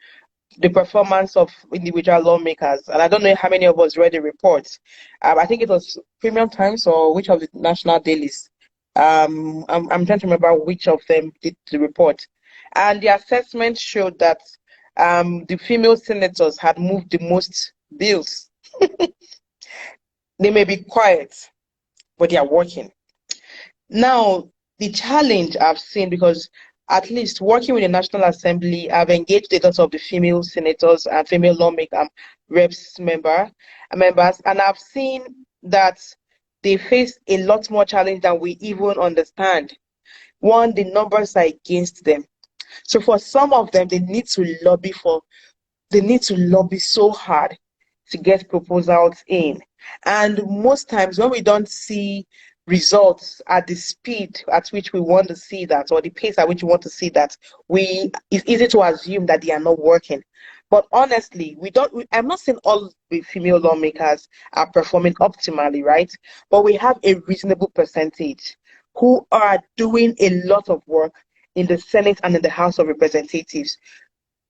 the performance of individual lawmakers, and I don't know how many of us read the report. I think it was Premium Times or which of the national dailies. I'm trying to remember which of them did the report, and the assessment showed that the female senators had moved the most bills. They may be quiet, but they are working. Now, the challenge I've seen, because at least working with the National Assembly, I've engaged a lot of the female senators and female lawmaker reps members, and I've seen that they face a lot more challenge than we even understand. One, the numbers are against them. So for some of them, they need to lobby so hard to get proposals in. And most times when we don't see results at the speed at which we want to see that, or the pace at which we want to see that, it's easy to assume that they are not working. But honestly, I'm not saying all the female lawmakers are performing optimally, right? But we have a reasonable percentage who are doing a lot of work in the Senate and in the House of Representatives,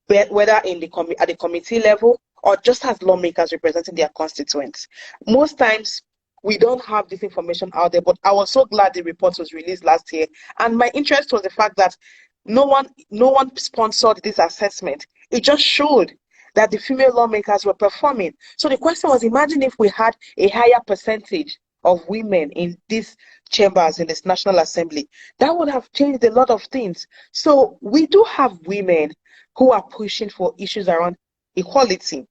whether at the committee level or just as lawmakers representing their constituents. Most times we don't have this information out there, but I was so glad the report was released last year. And my interest was the fact that no one sponsored this assessment. It just showed that the female lawmakers were performing. So the question was, imagine if we had a higher percentage of women in these chambers in this National Assembly. That would have changed a lot of things. So we do have women who are pushing for issues around equality,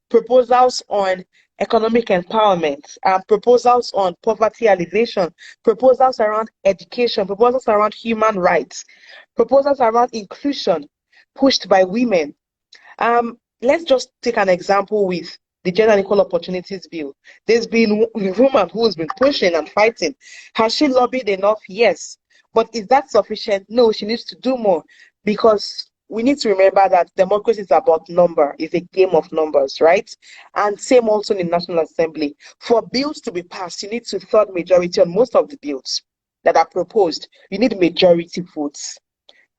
proposals on economic empowerment, proposals on poverty alleviation, proposals around education, proposals around human rights, proposals around inclusion pushed by women. Let's just take an example with the Gender and Equal Opportunities Bill. There's been a woman who has been pushing and fighting. Has she lobbied enough? Yes. But is that sufficient? No, she needs to do more, because we need to remember that democracy is about number, it's a game of numbers, right? And same also in the National Assembly. For bills to be passed, you need two-thirds majority on most of the bills that are proposed. You need majority votes.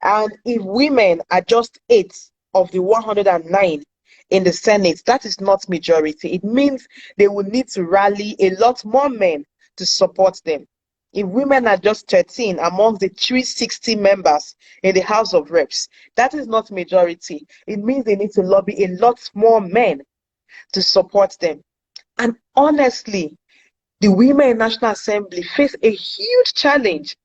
And if women are just 8 of the 109 in the Senate, that is not majority. It means they will need to rally a lot more men to support them. If women are just 13 amongst the 360 members in the House of Reps, that is not majority. It means they need to lobby a lot more men to support them. And honestly, the women in National Assembly face a huge challenge.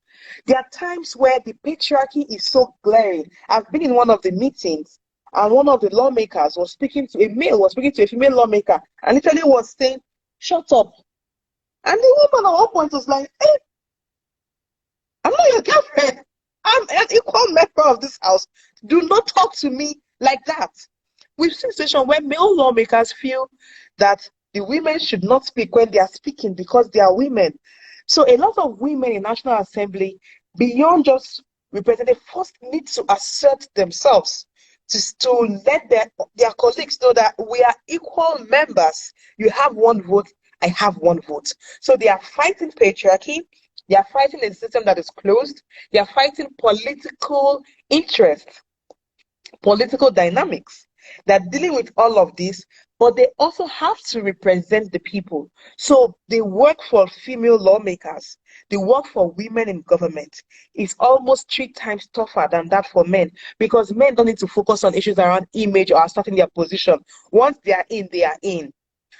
There are times where the patriarchy is so glaring. I've been in one of the meetings, and one of the lawmakers was speaking to a female lawmaker, and literally was saying, "Shut up." And the woman at one point was like, "Hey, I'm not your girlfriend. I'm an equal member of this house. Do not talk to me like that." We've seen situations where male lawmakers feel that the women should not speak when they are speaking because they are women. So a lot of women in National Assembly, beyond just representative, first need to assert themselves to let their colleagues know that we are equal members. You have one vote, I have one vote. So they are fighting patriarchy. They are fighting a system that is closed. They are fighting political interests, political dynamics. They're dealing with all of this, but they also have to represent the people. So they work for female lawmakers. They work for women in government. It's almost 3 times tougher than that for men, because men don't need to focus on issues around image or asserting their position. Once they are in, they are in.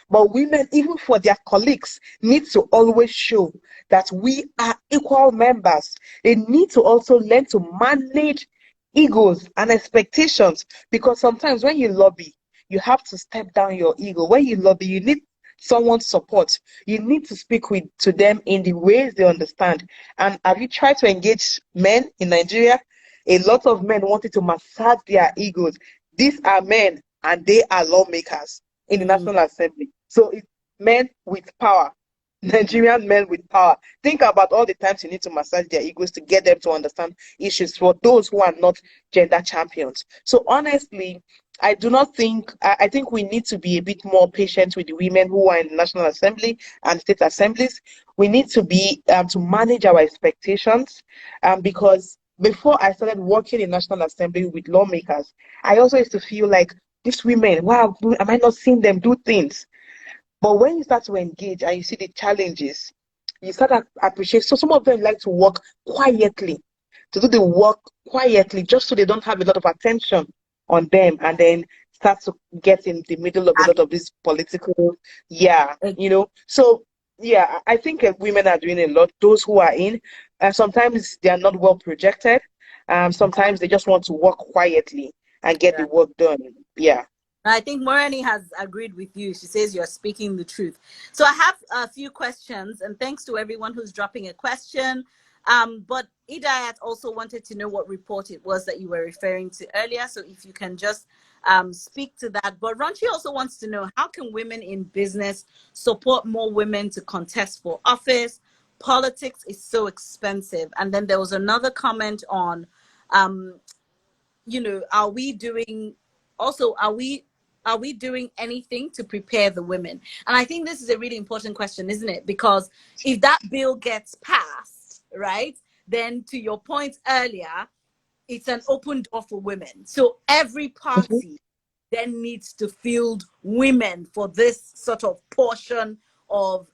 But women, even for their colleagues, need to always show that we are equal members. They need to also learn to manage egos and expectations, because sometimes when you lobby, you have to step down your ego. When you lobby, you need someone's support. You need to speak to them in the ways they understand. And have you tried to engage men in Nigeria? A lot of men wanted to massage their egos. These are men and they are lawmakers in the National Assembly. So it's men with power, Nigerian men with power. Think about all the times you need to massage their egos to get them to understand issues for those who are not gender champions. So honestly, I do not think, I think we need to be a bit more patient with the women who are in the National Assembly and state assemblies. We need to be, to manage our expectations, because before I started working in National Assembly with lawmakers, I also used to feel like these women, wow, am I not seeing them do things? But when you start to engage and you see the challenges, you start to appreciate. So some of them like to work quietly, to do the work quietly, just so they don't have a lot of attention on them, and then start to get in the middle of a lot of this political, yeah, you know. So yeah, I think women are doing a lot. Those who are in, sometimes they are not well projected. Sometimes they just want to work quietly and get the work done. Yeah. I think Morani has agreed with you. She says you're speaking the truth. So I have a few questions, and thanks to everyone who's dropping a question. But Idayat also wanted to know what report it was that you were referring to earlier. So if you can just speak to that. But Ranchi also wants to know, how can women in business support more women to contest for office? Politics is so expensive. And then there was another comment on, you know, are we doing anything to prepare the women? And I think this is a really important question, isn't it? Because if that bill gets passed, right, then to your point earlier, it's an open door for women. So every party then needs to field women for this sort of portion of,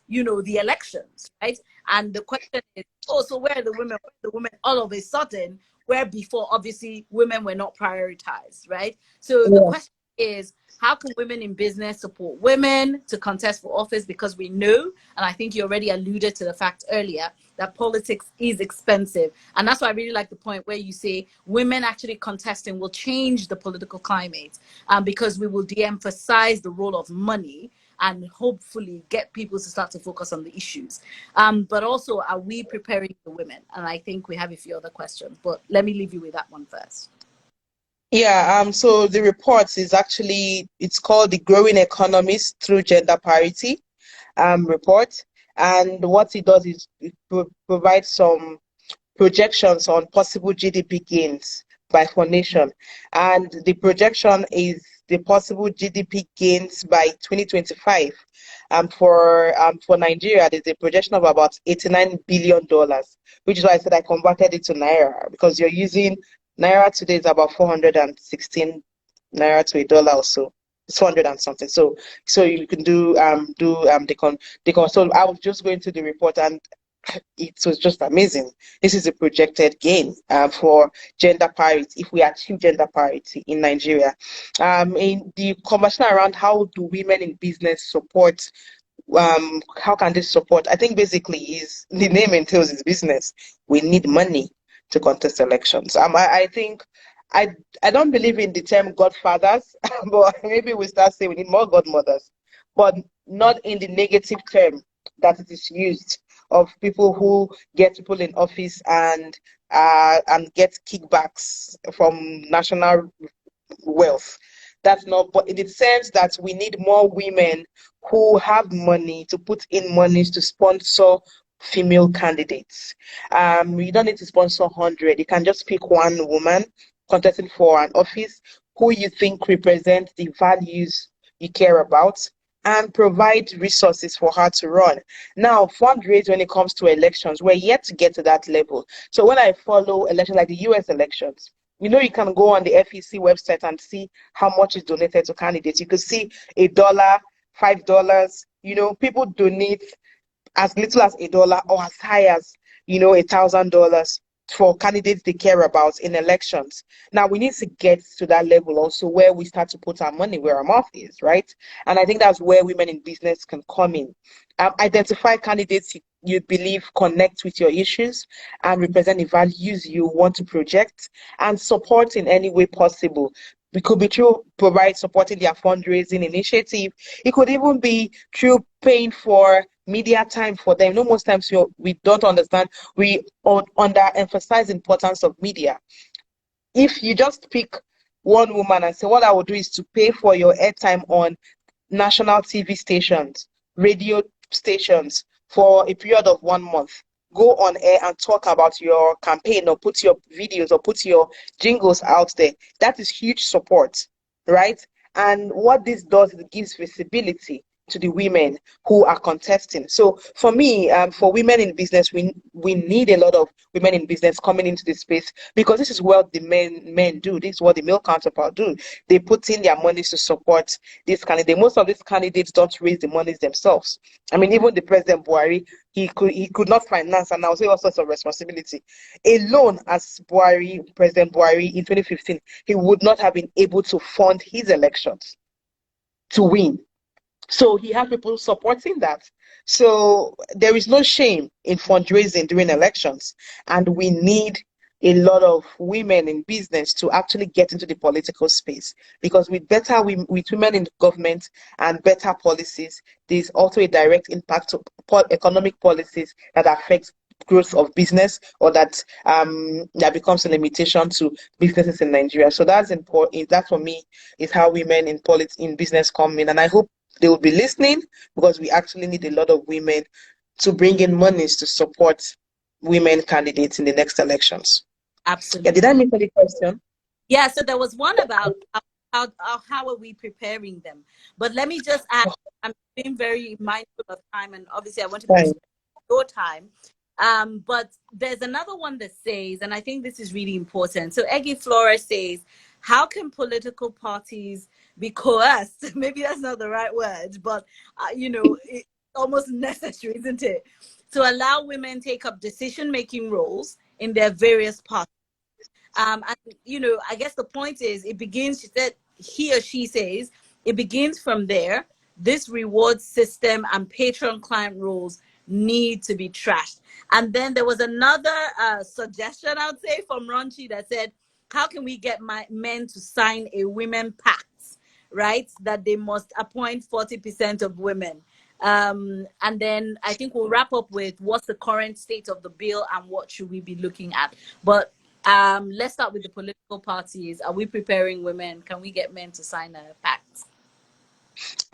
you know, the elections, right? And the question is, oh, so where are the women? Where are the women all of a sudden, where before obviously women were not prioritized, right? So the question is, how can women in business support women to contest for office? Because we know, and I think you already alluded to the fact earlier, that politics is expensive. And that's why I really like the point where you say women actually contesting will change the political climate, because we will de-emphasize the role of money and hopefully get people to start to focus on the issues. But also, are we preparing the women? And I think we have a few other questions, but let me leave you with that one first. Yeah, so the report is actually, it's called the Growing Economies Through Gender Parity report. And what it does is it provides some projections on possible GDP gains by for nation. And the projection is the possible GDP gains by 2025. For Nigeria, there's a projection of about $89 billion, which is why I said I converted it to Naira, because you're using Naira today is about 416 Naira to a dollar or so. It's 400 and something. So you can do so I was just going to the report, and it was just amazing. This is a projected gain for gender parity if we achieve gender parity in Nigeria. In the conversation around how do women in business support, how can they support? I think basically is the name entails is business. We need money to contest elections. I think I don't believe in the term godfathers, but maybe we start saying we need more godmothers, but not in the negative term that it is used, of people who get people in office and get kickbacks from national wealth. That's not, but in the sense that we need more women who have money to put in monies to sponsor female candidates. You don't need to sponsor 100. You can just pick one woman contesting for an office who you think represents the values you care about, and provide resources for her to run. Now, fundraise when it comes to elections, we're yet to get to that level. So when I follow elections like the US elections, you know, you can go on the FEC website and see how much is donated to candidates. You could see $1, $5. You know, people donate as little as $1 or as high as, you know, $1,000 for candidates they care about in elections. Now we need to get to that level also, where we start to put our money where our mouth is, right? And I think that's where women in business can come in. Identify candidates you believe connect with your issues and represent the values you want to project, and support in any way possible. It could be through supporting their fundraising initiative. It could even be through paying for media time for them. You know, most times we don't understand. We underemphasize the importance of media. If you just pick one woman and say, what I would do is to pay for your airtime on national TV stations, radio stations for a period of 1 month. Go on air and talk about your campaign, or put your videos or put your jingles out there. That is huge support, right? And what this does is it gives visibility to the women who are contesting. So for me, for women in business, we need a lot of women in business coming into this space, because this is what the men do. This is what the male counterpart do. They put in their monies to support this candidate. Most of these candidates don't raise the monies themselves. I mean, even the President Buhari, he could not finance, and I'll say all sorts of responsibility. Alone, as President Buhari in 2015, he would not have been able to fund his elections to win. So he had people supporting that. So there is no shame in fundraising during elections. And we need a lot of women in business to actually get into the political space, because with women in government and better policies, there's also a direct impact of economic policies that affects growth of business, or that becomes a limitation to businesses in Nigeria. So that's important. That for me is how women in business come in, and I hope they will be listening, because we actually need a lot of women to bring in monies to support women candidates in the next elections. Absolutely. Yeah, did I miss any question? Yeah, so there was one about how are we preparing them. But let me just add, I'm being very mindful of time, and obviously I want to be respectful of your time. But there's another one that says, and I think this is really important. So Eggy Flores says, how can political parties be coerced? Maybe that's not the right word, but it's almost necessary, isn't it, to allow women take up decision-making roles in their various parties. And I guess the point is, it begins. He or she says it begins from there. This reward system and patron-client rules need to be trashed. And then there was another suggestion, I would say, from Ronchi that said, how can we get men to sign a women pact, right? That they must appoint 40% of women. And then I think we'll wrap up with what's the current state of the bill and what should we be looking at. But let's start with the political parties. Are we preparing women? Can we get men to sign a pact?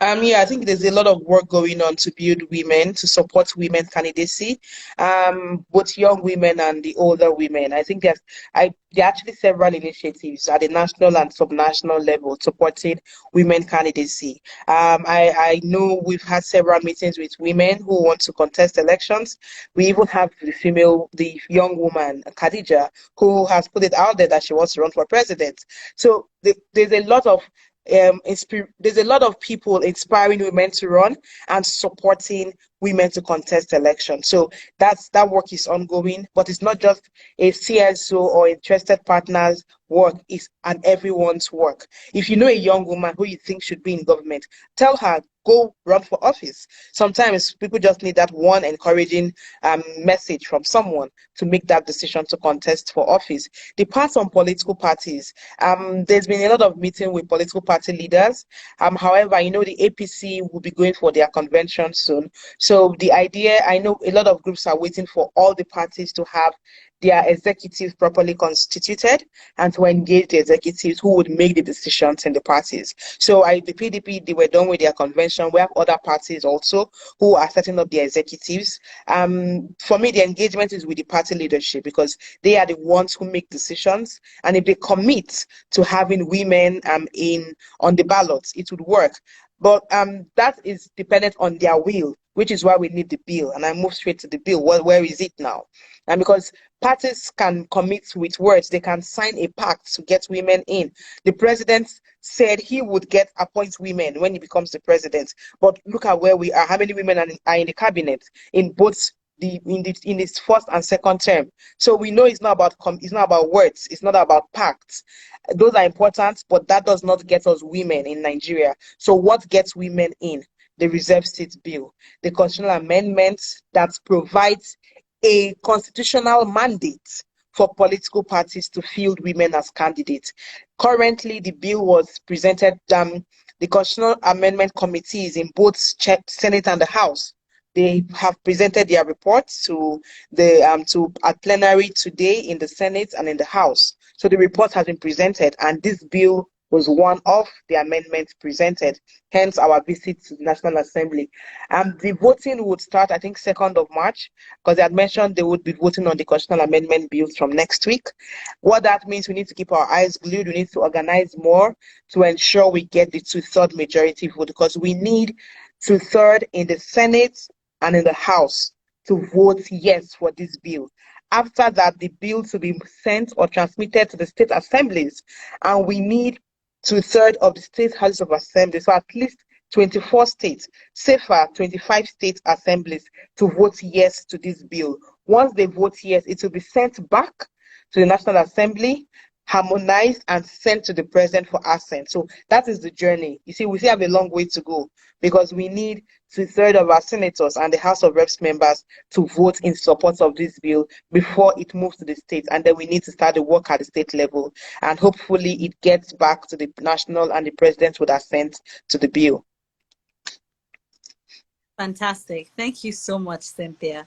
Yeah, I think there's a lot of work going on to build women, to support women candidacy, both young women and the older women. I think there are actually several initiatives at the national and subnational level supporting women candidacy. I know we've had several meetings with women who want to contest elections. We even have the young woman, Khadija, who has put it out there that she wants to run for president. So there's a lot of there's a lot of people inspiring women to run and supporting women to contest elections. So that work is ongoing, but it's not just a CSO or interested partners work, it's an everyone's work. If you know a young woman who you think should be in government, tell her, go run for office. Sometimes people just need that one encouraging message from someone to make that decision to contest for office. The part on political parties, there's been a lot of meeting with political party leaders. However, the APC will be going for their convention soon. So the idea, I know a lot of groups are waiting for all the parties to have their executives properly constituted and to engage the executives who would make the decisions in the parties. So the PDP, they were done with their convention. We have other parties also who are setting up their executives. For me, the engagement is with the party leadership, because they are the ones who make decisions. And if they commit to having women on the ballots, it would work. But that is dependent on their will, which is why we need the bill. And I move straight to the bill. Well, where is it now? And because parties can commit with words, they can sign a pact to get women in. The president said he would appoint women when he becomes the president. But look at where we are. How many women are in the cabinet in both in its first and second term? So we know it's not about words. It's not about pacts. Those are important, but that does not get us women in Nigeria. So what gets women in? The reserve seat bill, the constitutional amendment that provides a constitutional mandate for political parties to field women as candidates. Currently, the bill was presented, the Constitutional Amendment Committees in both Senate and the House. They have presented their reports to at plenary today in the Senate and in the House. So the report has been presented, and this bill was one of the amendments presented, hence our visit to the National Assembly. The voting would start, I think, 2nd of March, because they had mentioned they would be voting on the constitutional amendment bills from next week. What that means, we need to keep our eyes glued. We need to organize more to ensure we get the 2/3 majority vote, because we need 2/3 in the Senate and in the House to vote yes for this bill. After that, the bill to be sent or transmitted to the state assemblies, and we need 2/3 of the state houses of assembly, so at least 24 states, safer 25 state assemblies, to vote yes to this bill. Once they vote yes, it will be sent back to the National Assembly, harmonized, and sent to the president for assent. So that is the journey. You see, we still have a long way to go, because we need 2/3 of our senators and the House of Reps members to vote in support of this bill before it moves to the states. And then we need to start the work at the state level. And hopefully it gets back to the national, and the president would assent to the bill. Fantastic. Thank you so much, Cynthia.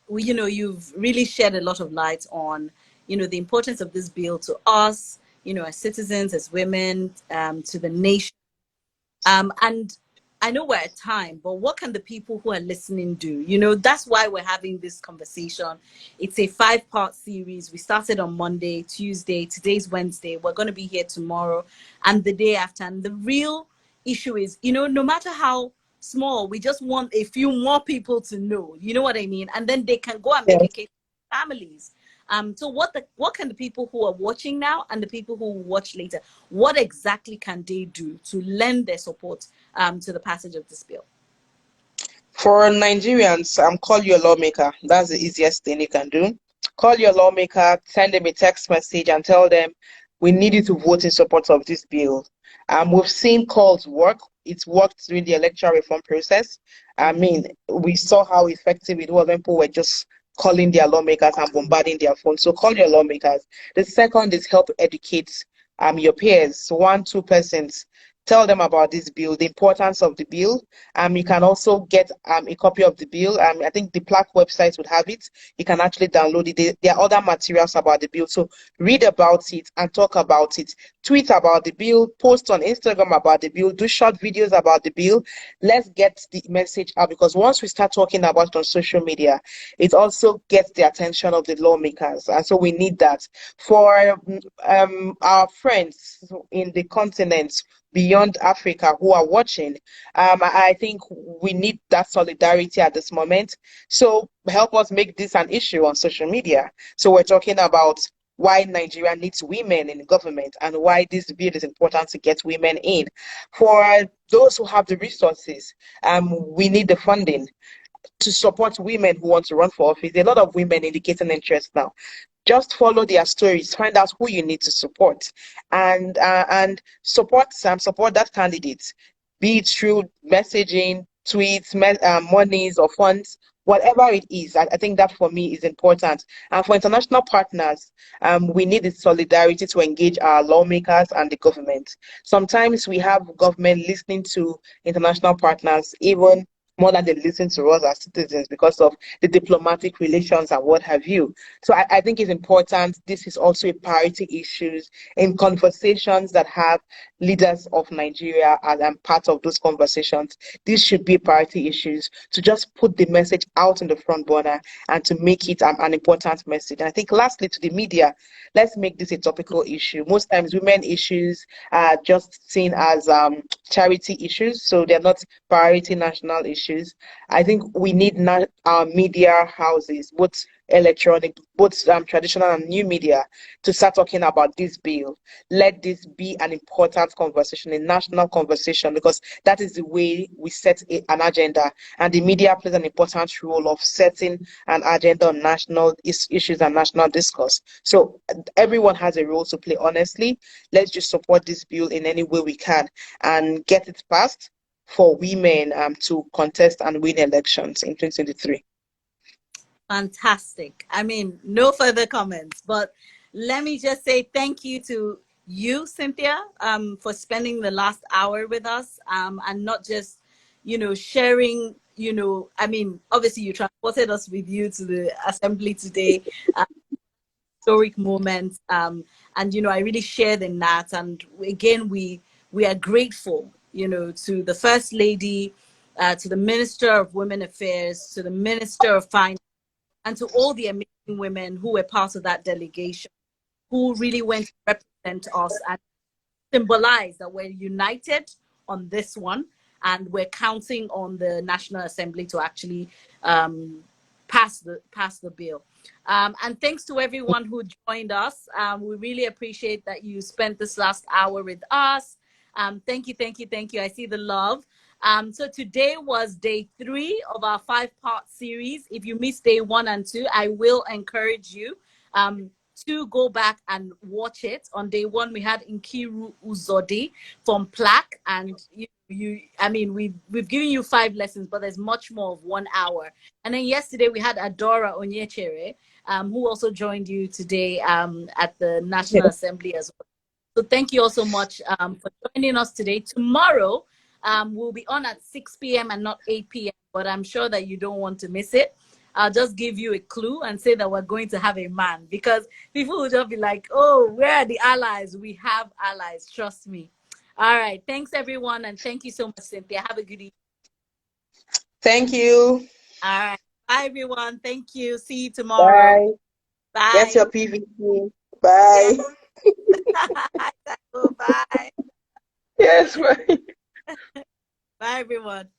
You've really shed a lot of light on, the importance of this bill to us, as citizens, as women, to the nation. And I know we're at time, but what can the people who are listening do? That's why we're having this conversation. It's a 5-part series. We started on Monday, Tuesday, today's Wednesday. We're going to be here tomorrow and the day after. And the real issue is, no matter how small, we just want a few more people to know, you know what I mean? And then they can go and make a case for families. So what can the people who are watching now and the people who will watch later, what exactly can they do to lend their support to the passage of this bill? For Nigerians, call your lawmaker. That's the easiest thing you can do. Call your lawmaker, send them a text message and tell them, we need you to vote in support of this bill. We've seen calls work. It's worked during the electoral reform process. I mean, we saw how effective it was when people were just calling their lawmakers and bombarding their phones. So call your lawmakers. The second is help educate your peers, 1-2 persons. Tell them about this bill, the importance of the bill. You can also get a copy of the bill. I think the Plaque website would have it. You can actually download it. There are other materials about the bill. So read about it and talk about it. Tweet about the bill. Post on Instagram about the bill. Do short videos about the bill. Let's get the message out, because once we start talking about it on social media, it also gets the attention of the lawmakers. And so we need that. For our friends in the continent beyond Africa who are watching, I think we need that solidarity at this moment. So help us make this an issue on social media. So we're talking about why Nigeria needs women in government and why this bill is important to get women in. For those who have the resources, we need the funding to support women who want to run for office. A lot of women indicating interest now. Just follow their stories, find out who you need to support, and support that candidate, be it through messaging, tweets, monies or funds, whatever it is. I think that for me is important. And for international partners, we need the solidarity to engage our lawmakers and the government. Sometimes we have government listening to international partners even more than they listen to us as citizens because of the diplomatic relations and what have you. So I think it's important. This is also a priority issue in conversations that have leaders of Nigeria as part of those conversations. This should be priority issues to just put the message out in the front burner and to make it an important message. And I think lastly, to the media, let's make this a topical issue. Most times women issues are just seen as charity issues, so they're not priority national issues. I think we need our media houses, both electronic, both traditional and new media, to start talking about this bill. Let this be an important conversation, a national conversation, because that is the way we set an agenda. And the media plays an important role of setting an agenda on national issues and national discourse. So everyone has a role to play, honestly. Let's just support this bill in any way we can and get it passed for women to contest and win elections in 2023. Fantastic. I mean, no further comments, but let me just say thank you to you, Cynthia, for spending the last hour with us, and not just, sharing, you know, I mean, obviously you transported us with you to the assembly today, historic moment. And, you know, I really shared in that. And again, we are grateful, you know, to the First Lady, to the Minister of Women Affairs, to the Minister of Finance, and to all the amazing women who were part of that delegation, who really went to represent us and symbolize that we're united on this one, and we're counting on the National Assembly to actually pass the bill. And thanks to everyone who joined us. We really appreciate that you spent this last hour with us. Thank you, thank you, thank you. I see the love. So today was day 3 of our 5-part series. If you missed day 1 and 2, I will encourage you to go back and watch it. On day 1, we had Nkiru Uzodi from Plaque, and I mean, we've given you 5 lessons, but there's much more of 1 hour. And then yesterday we had Adora Onyechere, who also joined you today at the National Assembly as well. So thank you all so much for joining us today. Tomorrow we'll be on at 6 p.m. and not 8 p.m., but I'm sure that you don't want to miss it. I'll just give you a clue and say that we're going to have a man, because people will just be like, oh, where are the allies? We have allies, trust me. All right. Thanks, everyone. And thank you so much, Cynthia. Have a good evening. Thank you. All right. Bye, everyone. Thank you. See you tomorrow. Bye. Bye. Get your PVC. Bye. Bye. Bye. Yes, bye. Bye, everyone.